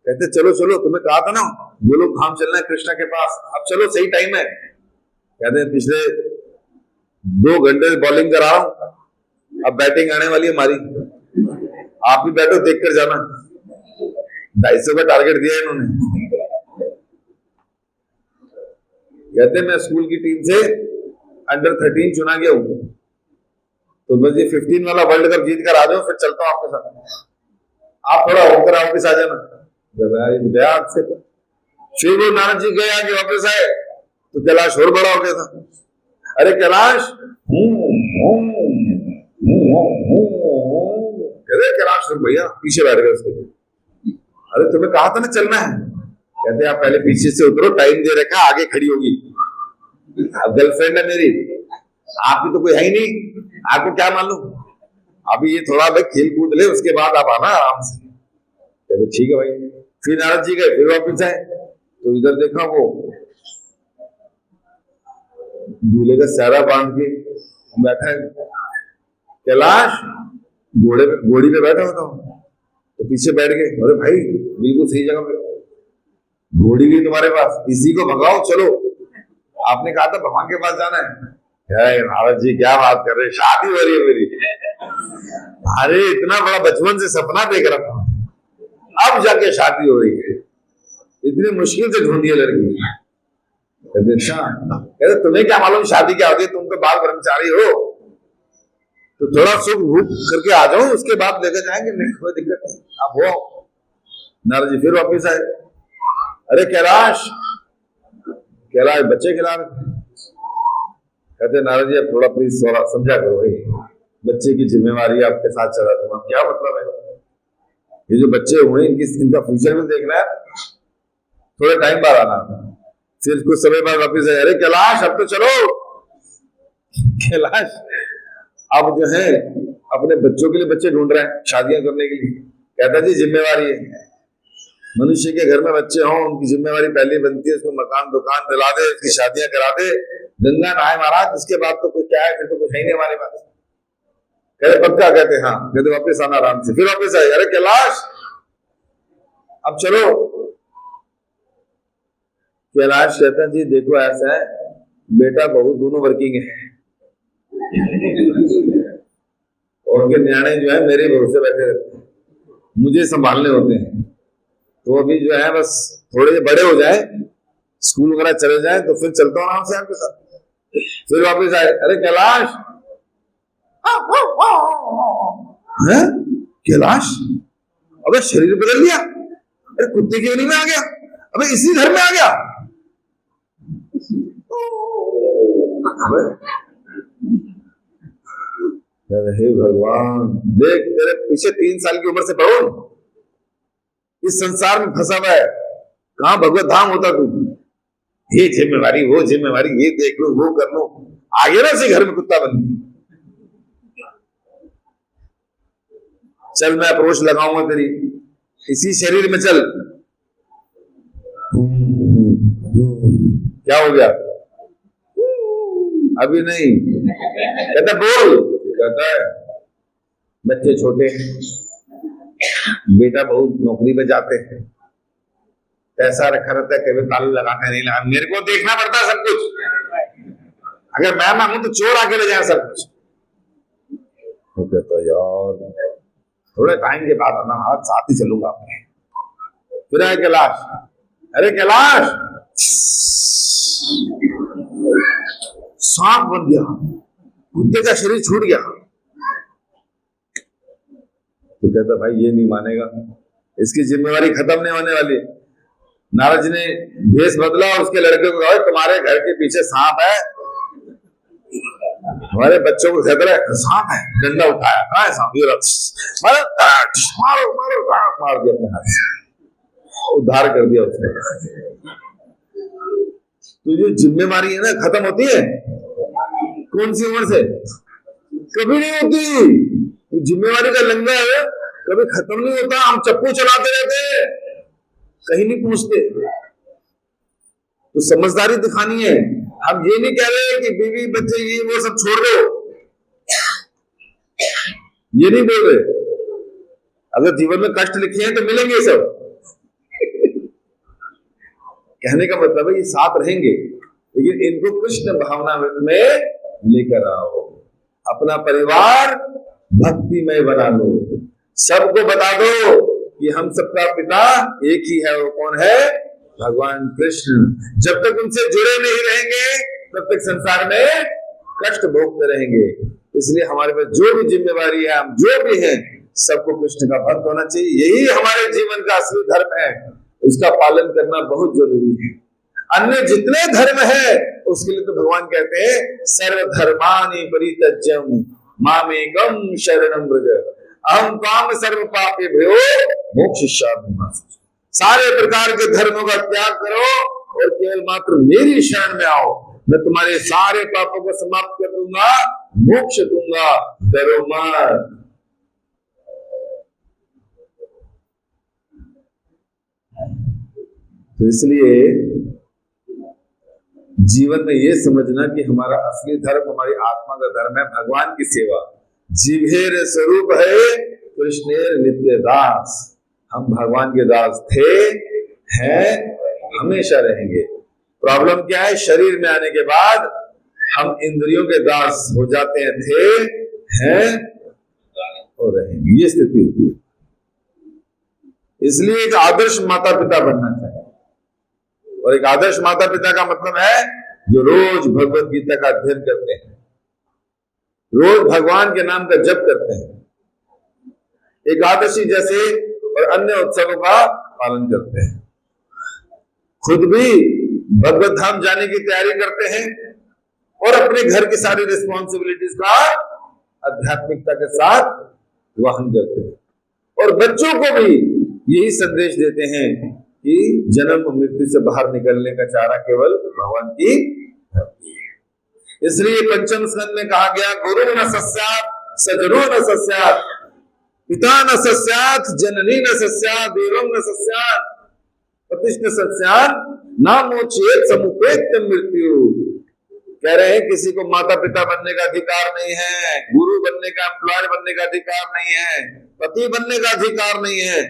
कहते चलो चलो, तुम्हें कहा था ना गोलोक धाम चलना है कृष्णा के पास, अब चलो सही टाइम है। कहते पिछले 2 घंटे से बॉलिंग कर रहा हूं, अब बैटिंग आने वाली है हमारी, आप भी बैठो देख कर जाना। 250 का टारगेट दिया इन्होंने। कहते मैं स्कूल की टीम से अंडर 13 चुना गया हूं, तो बस ये 15 वाला वर्ल्ड कप जीत कर आ जाओ, फिर चलता हूं आपके साथ, आप थोड़ा होकर वापस आ जाना। गया आपसे। फिर वो नारद जी गए, आगे वापस आए तो कैलाश और बड़ा हो गया था। अरे कैलाश कहते कैलाश भैया पीछे बैठ गए उसके। अरे तुम्हें कहा था ना चलना है। कहते आप पहले पीछे से उतरो, टाइम दे रखा, आगे खड़ी होगी। अब गर्लफ्रेंड है मेरी, आपकी तो कोई है ही नहीं, आपको क्या मालूम, अभी ये थोड़ा भाई खेल कूद ले, उसके बाद आप आना आराम से। कहते ठीक है भाई। फिर नारद जी गए, फिर वापिस आए तो इधर देखा वो दूल्हे का सहरा बांध के बैठा है। कैलाश घोड़ी पे बैठा होता हूँ, तो पीछे बैठ गए। अरे भाई बिल्कुल सही जगह पे, घोड़ी भी तुम्हारे पास, इसी को भगाओ चलो, आपने कहा था भगवान के पास जाना है। नारद जी क्या बात कर रहे, शादी हो रही है मेरी। अरे इतना बड़ा बचपन से सपना देख रहा था, अब जाके शादी हो रही है, इतनी मुश्किल से ढूंढी है लड़की। कहते अच्छा? कहते तुम्हें क्या मालूम शादी क्या होती है, तुम तो बाल ब्रह्मचारी हो, तो थोड़ा सुख भूख करके आ जाओ, उसके बाद लेकर जाएंगे, नहीं कोई दिक्कत नहीं, आप हो। नारद जी फिर वापिस आए। अरे कैलाश बच्चे खिला रहे। कहते नारद जी अब थोड़ा प्लीज थोड़ा समझा करो भाई, बच्चे की जिम्मेवारी आपके साथ चला दूंगा, क्या मतलब है? ये जो बच्चे हुए इनका फ्यूचर भी देखना है, थोड़े टाइम बाद आना, फिर कुछ समय बाद वापिस आए, अरे कैलाश अब तो चलो। कैलाश अब जो है अपने बच्चों के लिए बच्चे ढूंढ रहे हैं शादियां करने के लिए। कहता जी जिम्मेवारी है, मनुष्य के घर में बच्चे हों उनकी जिम्मेवारी पहले बनती है, उसको मकान दुकान दिला दे, उसकी शादियां करा दे, गंगा नहाए महाराज, उसके बाद तो कुछ क्या है, फिर तो कुछ है ही नहीं हमारे पास। कहते पक्का? कहते हाँ। कहते वापस आना आराम से। फिर वापस आए, अरे कैलाश अब चलो। कैलाश कहता जी देखो ऐसा है, बेटा बहू दोनों वर्किंग है और उनके न्याणे जो है मेरे भरोसे बैठे रहते हैं, मुझे संभालने होते हैं। तो अभी जो है बस थोड़े बड़े हो जाए, स्कूल वगैरह चले जाए तो फिर चलता हूँ आराम से आपके साथ। फिर वापस आए, अरे कैलाश है? कैलाश अबे शरीर बदल लिया, अरे कुत्ते की योनि में आ गया, अबे इसी घर में आ गया। हे भगवान, देख तेरे पीछे 3 साल की उम्र से बड़ो इस संसार में फंसा हुआ है, कहां भगवत धाम होता तू? ये जिम्मेवारी वो जिम्मेवारी, ये देख लो वो कर लो, आगे ना से घर में कुत्ता बन गया। चल मैं अप्रोच लगाऊंगा तेरी, इसी शरीर में चल। क्या हो गया? अभी नहीं। कहता बोल। कहता है बच्चे छोटे, बेटा बहुत नौकरी पे जाते हैं, पैसा रखा रहता है, कभी तालू लगाते नहीं लगा, मेरे को देखना पड़ता है सब कुछ, अगर मैं मांगू तो चोर आके ले जाए सब कुछ। वो कहता यार थोड़े टाइम के बाद आना, आज साथ ही चलूंगा अपने। फिर आए कैलाश, अरे कैलाश सांप बन गया, कुत्ते का शरीर छूट गया। तो कहता भाई ये नहीं मानेगा, इसकी जिम्मेवारी खत्म नहीं होने वाली। नारद जी ने भेष बदला और उसके लड़के को कहा तुम्हारे घर के पीछे सांप है, हमारे बच्चों को खतरा है, सांप है। डंडा उठाया, कहाँ है सांप? मारो मारो, मार दिया अपने हाथ से, उद्धार कर दिया उसने। तो जो जिम्मेवारी है ना खत्म होती है कौन सी उम्र से? कभी नहीं होती। जिम्मेवारी का लंगा है, कभी खत्म नहीं होता। हम चप्पू चलाते रहते, कहीं नहीं पूछते। तो समझदारी दिखानी है। हम ये नहीं कह रहे कि बीवी बच्चे ये वो सब छोड़ दो, ये नहीं बोल रहे। अगर जीवन में कष्ट लिखे हैं तो मिलेंगे सब। कहने का मतलब है ये साथ रहेंगे, लेकिन इनको कृष्ण भावना में लेकर आओ। अपना परिवार भक्तिमय बना लो, सबको बता दो कि हम सबका पिता एक ही है। वो कौन है? भगवान कृष्ण। जब तक उनसे जुड़े नहीं रहेंगे तब तक संसार में कष्ट भोगते रहेंगे। इसलिए हमारे पास जो भी जिम्मेवारी है, हम जो भी हैं, सबको कृष्ण का भक्त होना चाहिए। यही हमारे जीवन का असली धर्म है, इसका पालन करना बहुत जरूरी है। अन्य जितने धर्म है उसके लिए तो भगवान कहते हैं सर्वधर्मानि परित्यज्यम मामेकम शरणं व्रज अहं त्वां सर्व पापेभ्यो मोक्षयिष्यामि। सारे प्रकार के धर्मों का त्याग करो और केवल मात्र मेरी शरण में आओ, मैं तुम्हारे सारे पापों को समाप्त कर दूंगा, मोक्ष दूंगा, डरो मत। तो इसलिए जीवन में ये समझना कि हमारा असली धर्म, हमारी आत्मा का धर्म है भगवान की सेवा। जीवेर स्वरूप है कृष्णेर नित्य दास। हम भगवान के दास थे, हैं, हमेशा रहेंगे। प्रॉब्लम क्या है? शरीर में आने के बाद हम इंद्रियों के दास हो जाते हैं, थे, हैं और रहेंगे। ये स्थिति होती है। इसलिए एक आदर्श माता पिता बनना चाहिए। और एक आदर्श माता पिता का मतलब है जो रोज भगवत गीता का अध्ययन करते हैं, रोज भगवान के नाम का जप करते हैं, एकादशी जैसे और अन्य उत्सवों का पालन करते हैं, खुद भी भगवत धाम जाने की तैयारी करते हैं और अपने घर की सारी रिस्पॉन्सिबिलिटीज का आध्यात्मिकता के साथ वहन करते हैं। और बच्चों को भी यही संदेश देते हैं कि जन्म मृत्यु से बाहर निकलने का चारा केवल भगवान की भक्ति है। इसलिए पंचम स्कंद में कहा गया, गुरु न सस्यात् सजनो न सस्यात्, पिता न सस्यात् जननी न सस्यात्, देवं न सस्यात् पतिश्च न सस्यात्, नामोचेत समुपेत्य मृत्यु। कह रहे हैं किसी को माता पिता बनने का अधिकार नहीं है, गुरु बनने का, एम्प्लॉय बनने का अधिकार नहीं है, पति बनने का अधिकार नहीं है,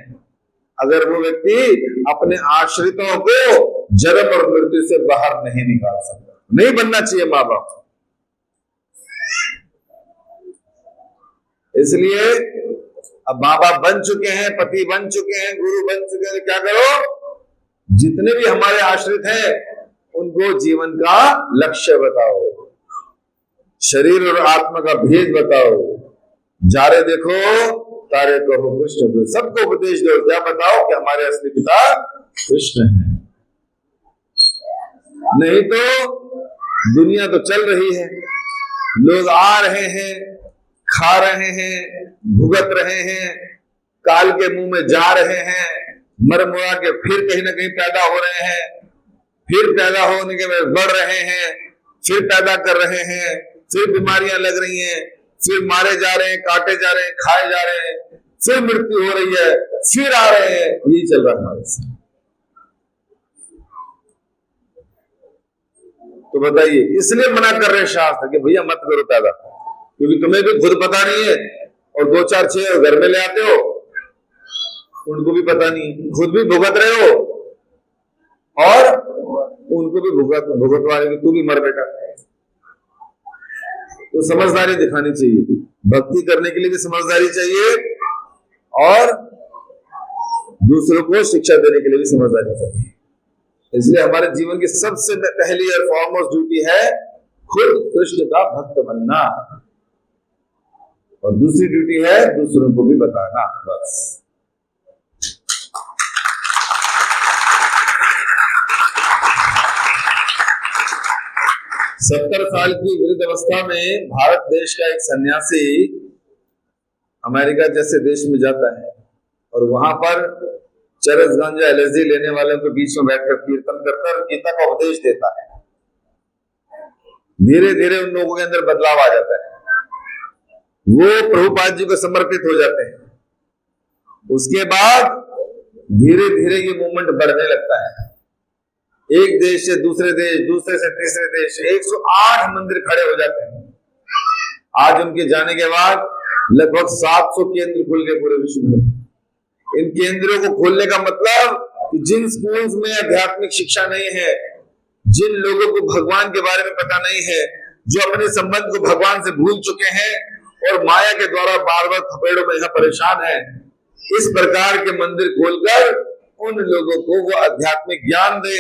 अगर वो व्यक्ति अपने आश्रितों को जन्म और मृत्यु से बाहर नहीं निकाल सकता। नहीं बनना चाहिए माँ बाप। इसलिए अब माँ बाप बन चुके हैं, पति बन चुके हैं, गुरु बन चुके हैं, तो क्या करो, जितने भी हमारे आश्रित हैं उनको जीवन का लक्ष्य बताओ, शरीर और आत्मा का भेद बताओ, जारे देखो तारे कहो कृष्ण को, सबको उपदेश दो। क्या बताओ कि हमारे असली पिता कृष्ण हैं। नहीं तो दुनिया तो चल रही है, लोग आ रहे हैं, खा रहे हैं, भुगत रहे हैं, काल के मुंह में जा रहे हैं, मर मुरा के फिर कहीं ना कहीं पैदा हो रहे हैं, फिर पैदा होने के बाद बढ़ रहे हैं, फिर पैदा कर रहे हैं, फिर बीमारियां लग रही हैं, फिर मारे जा रहे हैं, काटे जा रहे हैं, खाए जा रहे हैं, फिर मृत्यु हो रही है, फिर आ रहे हैं। यही चल रहा है हमारे साथ। तो बताइए, इसलिए मना कर रहे हैं शास्त्र कि भैया मत करो पैदा, क्योंकि तुम्हें भी खुद पता नहीं है और 2 4 6 घर में ले आते हो, उनको भी पता नहीं है, खुद भी भुगत रहे हो और उनको भी भुगतवा रहे, तू भी मर बेटा। तो समझदारी दिखानी चाहिए, भक्ति करने के लिए भी समझदारी चाहिए और दूसरों को शिक्षा देने के लिए भी समझदारी चाहिए। इसलिए हमारे जीवन की सबसे पहली और फॉरमोस्ट ड्यूटी है खुद कृष्ण का भक्त बनना, और दूसरी ड्यूटी है दूसरों को भी बताना। बस 70 साल की वृद्ध अवस्था में भारत देश का एक सन्यासी अमेरिका जैसे देश में जाता है और वहां पर चरस गांजा एलएसडी लेने वालों के बीच में बैठकर कीर्तन करता है और गीता का उपदेश देता है। धीरे धीरे उन लोगों के अंदर बदलाव आ जाता है, वो प्रभुपाद जी को समर्पित हो जाते हैं। उसके बाद धीरे धीरे ये मूवमेंट बढ़ने लगता है, एक देश से दूसरे देश, दूसरे से तीसरे देश, 108 मंदिर खड़े हो जाते हैं। आज उनके जाने के बाद लगभग 700 केंद्र खुल गए पूरे विश्व में। इन केंद्रों को खोलने का मतलब कि जिन स्कूल्स में आध्यात्मिक शिक्षा नहीं है, जिन लोगों को भगवान के बारे में पता नहीं है, जो अपने संबंध को भगवान से भूल चुके हैं और माया के द्वारा बार बार थपेड़ों में यहाँ परेशान है, इस प्रकार के मंदिर खोलकर उन लोगों को वो आध्यात्मिक ज्ञान दे,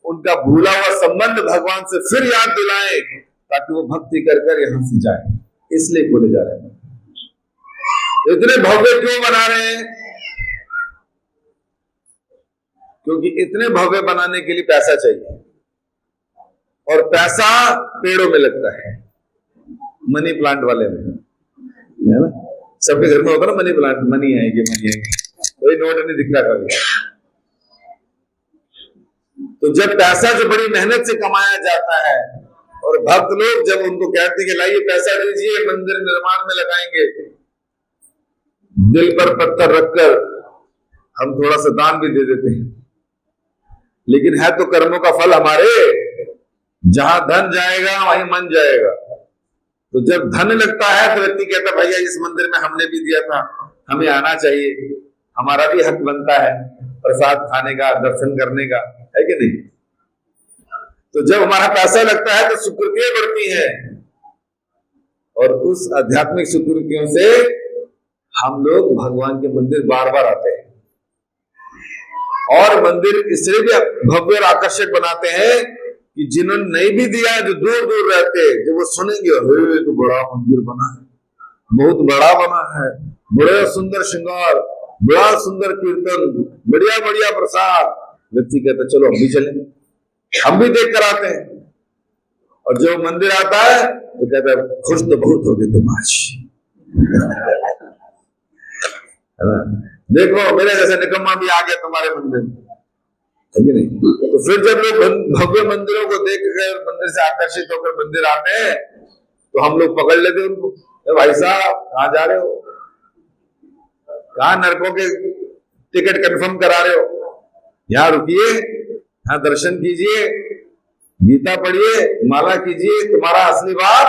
उनका भूला हुआ संबंध भगवान से फिर याद दिलाए, ताकि वो भक्ति कर कर यहाँ से जाए। इसलिए खोले जा रहे हैं। इतने भव्य क्यों बना रहे हैं? क्योंकि इतने भव्य बनाने के लिए पैसा चाहिए, और पैसा पेड़ों में लगता है, मनी प्लांट वाले में, है ना? सबके घर में होता ना मनी प्लांट, मनी आएगी मनी आएगी, कोई नोट नहीं दिख रहा कभी। तो जब पैसा जो बड़ी मेहनत से कमाया जाता है और भक्त लोग जब उनको कहते हैं कि लाइए पैसा दीजिए, मंदिर निर्माण में लगाएंगे, दिल पर पत्थर रखकर हम थोड़ा सा दान भी दे देते हैं, लेकिन है तो कर्मों का फल हमारे। जहां धन जाएगा वहीं मन जाएगा। तो जब धन लगता है तो व्यक्ति कहता भैया इस मंदिर में हमने भी दिया था, हमें आना चाहिए, हमारा भी हक बनता है प्रसाद खाने का, दर्शन करने का, है कि नहीं? तो जब हमारा पैसा लगता है तो सुकृतियां बढ़ती है, और उस आध्यात्मिक सुकृतियों से हम लोग भगवान के मंदिर बार बार आते हैं, और मंदिर इसलिए भी भव्य और आकर्षक बनाते हैं कि जिन्होंने नहीं भी दिया है, जो दूर दूर रहते हैं, जब वो सुनेंगे तो बड़ा मंदिर बना है, बहुत बड़ा बना है, बड़ा सुंदर श्रृंगार, बड़ा सुंदर कीर्तन, बढ़िया बढ़िया प्रसाद, व्यक्ति कहता चलो हम भी चलें, हम भी देख कर आते हैं। और जब मंदिर आता है तो कहता है खुश तो बहुत हो गए तुम आज, है ना? देखो मेरे जैसे निकम्मा भी आ गया तुम्हारे मंदिर में, है कि नहीं? तो फिर जब लोग भव्य मंदिरों को देखकर मंदिर से आकर्षित होकर मंदिर आते हैं तो हम लोग पकड़ लेते उनको, भाई साहब कहाँ जा रहे हो, कहाँ नरकों के टिकट कंफर्म करा रहे हो, यहाँ रुकिए, यहाँ दर्शन कीजिए, गीता पढ़िए, माला कीजिए, तुम्हारा असली बाप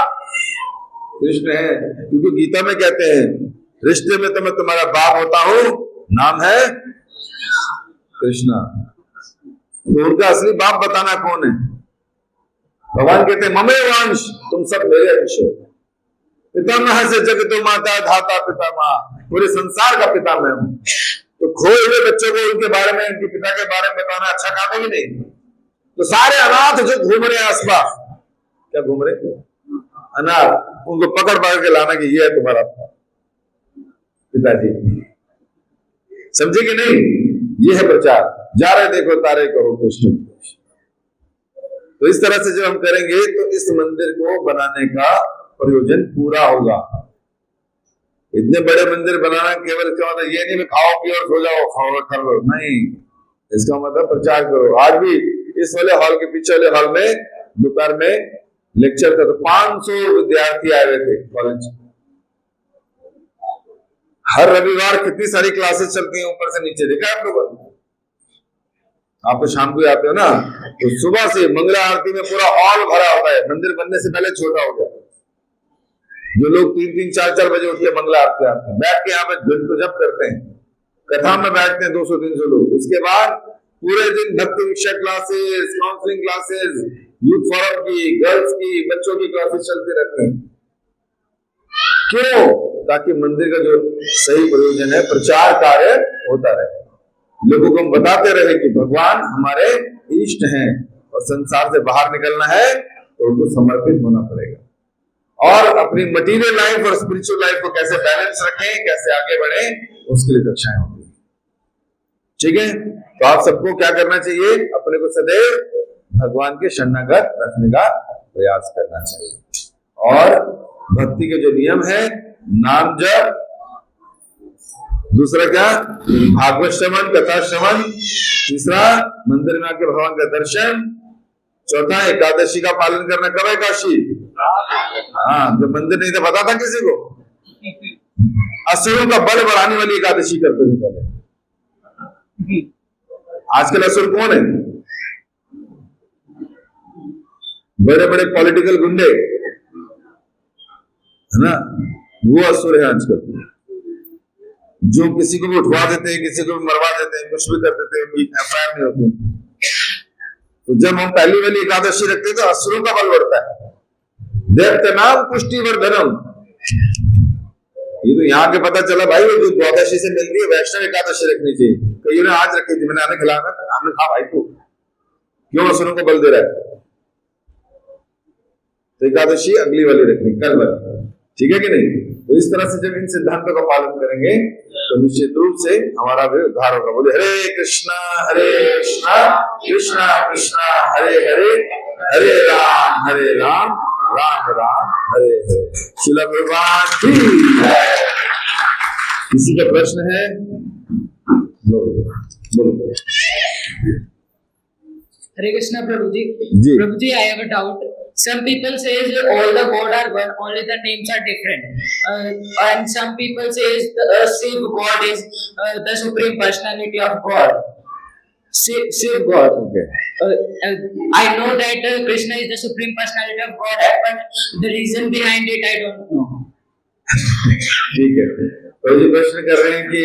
कृष्ण है। क्योंकि गीता में कहते हैं रिश्ते में तो मैं तुम्हारा बाप होता हूं, नाम है कृष्णा। तो उनका असली बाप बताना कौन है? भगवान कहते हैं ममे वंश, तुम सब मेरे अंश हो। पितामह से जगतो माता धाता पितामह, पूरे संसार का पिता मैं हूं। तो खोए हुए बच्चों को उनके बारे में, उनके पिता के बारे में बताना अच्छा काम है कि नहीं? तो सारे अनाथ जो घूम रहे हैं आसपास, क्या घूम रहे अनाथ, उनको पकड़ पकड़ के लाना कि ये है तुम्हारा पिताजी, समझे कि नहीं? ये है प्रचार। जा रहे देखो तारे कहो कृष्ण। तो इस तरह से जब हम करेंगे तो इस मंदिर को बनाने का प्रयोजन पूरा होगा। इतने बड़े मंदिर बनाना केवल क्या होता है, ये नहीं खाओ पियो और सो जाओ, खाओ कर लो, नहीं, इसका मतलब प्रचार करो। आज भी इस वाले हॉल के पीछे वाले हॉल में दोपहर में लेक्चर था, तो 500 विद्यार्थी आए हुए थे कॉलेज। हर रविवार कितनी सारी क्लासेस चलती हैं ऊपर से नीचे, देखा आप लोगों ने? आप तो शाम को आते हो ना, तो सुबह से मंगला आरती में पूरा हॉल भरा होता है। मंदिर बनने से पहले छोटा हो गया, जो लोग 3-3, 4-4 बजे उठ के मंगला आरती आते हैं, बैठ के यहाँ पे दिन को जप करते हैं, कथा में बैठते हैं 200-300 लोग। उसके बाद पूरे दिन भक्ति विषय classes, counselling classes, youth forum की, गर्ल्स की, बच्चों की क्लासेस चलती रहती हैं। क्यों? ताकि मंदिर का जो सही प्रयोजन है, प्रचार कार्य होता रहे, लोगों को हम बताते रहे कि भगवान हमारे इष्ट हैं और संसार से बाहर निकलना है तो उनको समर्पित होना पड़ेगा। और अपनी मटीरियल लाइफ और स्पिरिचुअल लाइफ को कैसे बैलेंस रखें, कैसे आगे बढ़े, उसके लिए कक्षाएं होती है। ठीक है, तो आप सबको क्या करना चाहिए? अपने को सदैव भगवान के शरणागत रखने का प्रयास करना चाहिए। और भक्ति के जो नियम है, नाम जप, दूसरा क्या, भागवत श्रवण, कथा श्रवण, तीसरा मंदिर में आके भगवान का दर्शन, चौथा एकादशी का पालन करना। कब एकादशी? हाँ, जब मंदिर नहीं था पता था किसी को? असुरों का बल बढ़ाने वाली एकादशी करते थे पहले। आजकल असुर कौन है? बड़े बड़े पॉलिटिकल गुंडे, है ना, वो असुर है आजकल, जो किसी को भी उठवा देते हैं, किसी को भी मरवा देते हैं, कुछ भी कर देते हैं, उनकी एफआईआर नहीं होती। तो जब हम पहली वाली एकादशी रखते हैं तो असुरों का बल बढ़ता है। दैत्यनाम पुष्टिवर्धनम, ये तो यहाँ के पता चला भाई, वो जो द्वादशी से मिलती है वैष्णव एकादशी रखनी चाहिए। कईयों ने आज रखी थी, मैंने आने खिलाया, हमने कहा भाई तू क्यों असुरों को बल दे रहा है? तो एकादशी अगली वाली रखनी, कल वाली, ठीक है कि नहीं? तो इस तरह से जब इन सिद्धांतों का पालन करेंगे तो निश्चित रूप से हमारा भी उद्धार होगा। बोले हरे कृष्णा कृष्णा कृष्णा हरे हरे, हरे राम राम राम हरे हरे। श्रील प्रभुपाद की जय। किसी का प्रश्न है? बोलो। हरे कृष्णा प्रभु जी। प्रभु जी, I have a doubt. Some people says all the God are one, only the names are different. And some people says the Shiv God is the supreme personality of God. Shiv God. Okay. I know that Krishna is the supreme personality of God, but the reason behind it I don't know. ठीक है, तो ये प्रश्न कर रहे हैं कि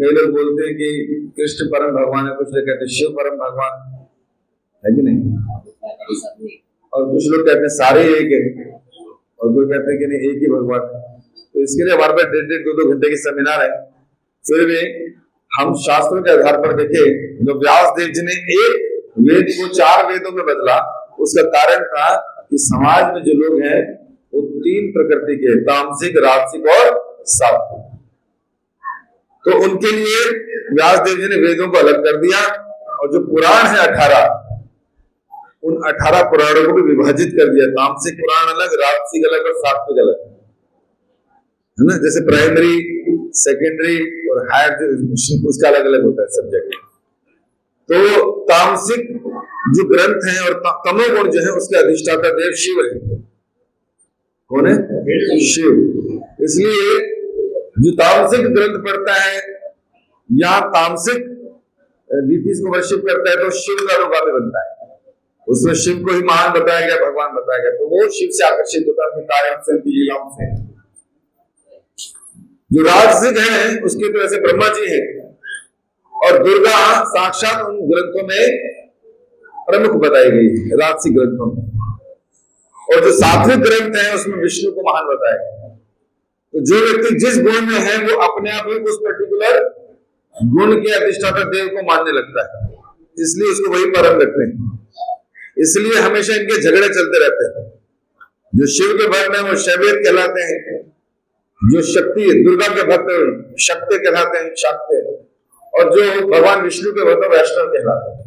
कई लोग बोलते हैं कि कृष्ण परम भगवान है, कुछ लोग कहते हैं शिव परम भगवान है कि नहीं, और कुछ लोग कहते हैं सारे एक है, और कोई कहते हैं कि नहीं एक ही भगवान है। तो इसके लिए हमारे पास 1.5 2 घंटे की सेमिनार है। फिर भी हम शास्त्रों के आधार पर देखें, जो व्यास देव जी ने एक वेद को 4 वेदों में बदला, उसका कारण था कि समाज में जो लोग हैं वो 3 प्रकृति के, तामसिक, राजसिक और सात्विक। तो उनके लिए व्यास देव जी ने वेदों को अलग कर दिया, और जो पुराण है 18, उन 18 पुराणों को भी विभाजित कर दिया। तामसिक पुराण अलग, राजसिक अलग और सात्विक अलग। है ना, जैसे प्राइमरी, सेकेंडरी और हायर, उसका अलग अलग होता है सब्जेक्ट। तो तामसिक जो ग्रंथ हैं और तमोगुण जो है उसके अधिष्ठाता देव शिव है। कौन है? शिव। इसलिए जो तामसिक ग्रंथ पढ़ता है या तामसिक डीटीज को वर्शिप करता है तो शिव का अनुगामी बनता है, उसमें शिव को ही महान बताया गया, भगवान बताया गया, तो वो शिव से आकर्षित होता है अपनी कार्यों से, अपनी लीलाओं से। जो राजसिक है उसके तो ऐसे ब्रह्मा जी हैं और दुर्गा साक्षात उन ग्रंथों में प्रमुख बताई गई है, राजसिक ग्रंथों में। और जो सात्विक ग्रंथ है उसमें विष्णु को महान बताया गया। तो जो व्यक्ति जिस गुण में है वो अपने आप ही उस पर्टिकुलर गुण के अधिष्ठाता देव को मानने लगता है, इसलिए उसको वही परम रखते हैं। इसलिए हमेशा इनके झगड़े चलते रहते हैं। जो शिव के भक्त हैं वो शैवेत कहलाते हैं, जो शक्ति दुर्गा के भक्त शक्ति कहलाते हैं, शाक्ते, और जो भगवान विष्णु के भक्त वैष्णव कहलाते हैं।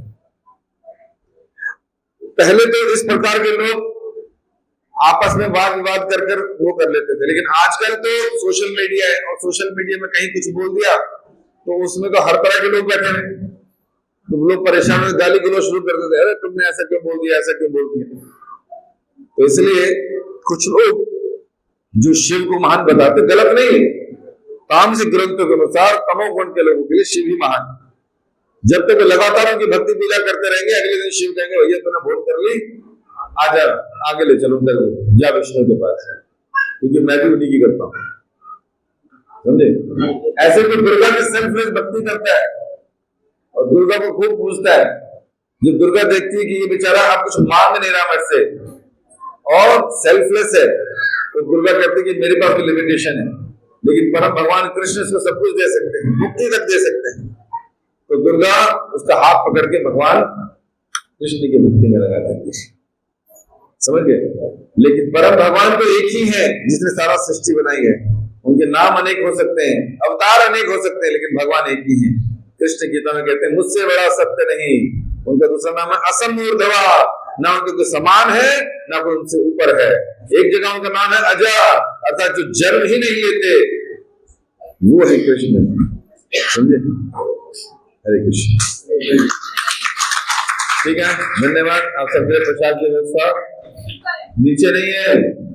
पहले तो इस प्रकार के लोग आपस में वाद विवाद कर कर वो कर लेते थे, लेकिन आजकल तो सोशल मीडिया है और सोशल मीडिया में कहीं कुछ बोल दिया तो उसमें तो हर तरह के लोग बैठे हैं, तो लोग परेशान हो गाली गलौज शुरू कर देते, अरे तुमने ऐसा क्यों बोल दिया, ऐसा क्यों बोल दिया। तो इसलिए कुछ लोग जो शिव को महान बताते, गलत नहीं, तामसिक ग्रंथों के अनुसार तमोगुण के लोगों के लिए शिव ही महान। जब तक लगातार उनकी भक्ति पूजा करते रहेंगे, अगले दिन शिव कहेंगे भैया तूने बहुत कर ली, आजा आगे ले चलो, जा विष्णु के पास, क्योंकि मैं भी उन्हीं की करता हूँ, समझे। ऐसे कोई दुर्गा की सेल्फलेस भक्ति करता है और दुर्गा को खूब पूजता है, जब दुर्गा देखती है कि ये बेचारा आप कुछ मांग नहीं रहा मुझसे और सेल्फलेस है, तो दुर्गा कहती है कि मेरे पास भी लिमिटेशन है, लेकिन परम भगवान कृष्ण इसको सब कुछ दे सकते हैं, मुक्ति तक दे सकते हैं। तो दुर्गा उसका हाथ पकड़ के भगवान कृष्ण की भक्ति में लगा देती है, समझ गए। लेकिन परम भगवान तो एक ही है जिसने सारा सृष्टि बनाई है। उनके नाम अनेक हो सकते हैं, अवतार अनेक हो सकते हैं, लेकिन भगवान एक ही है। कृष्ण गीता में कहते हैं मुझसे बड़ा सत्य नहीं। उनका दूसरा नाम है असमूर्धवा, ना उनके कोई समान है ना कोई उनसे ऊपर है। एक जगह उनका नाम है अजा, अर्थात जो जन्म ही नहीं लेते, वो है कृष्ण, समझे। हरे कृष्ण। ठीक है, धन्यवाद। आप सबके प्रसाद की व्यवस्था नीचे नहीं है।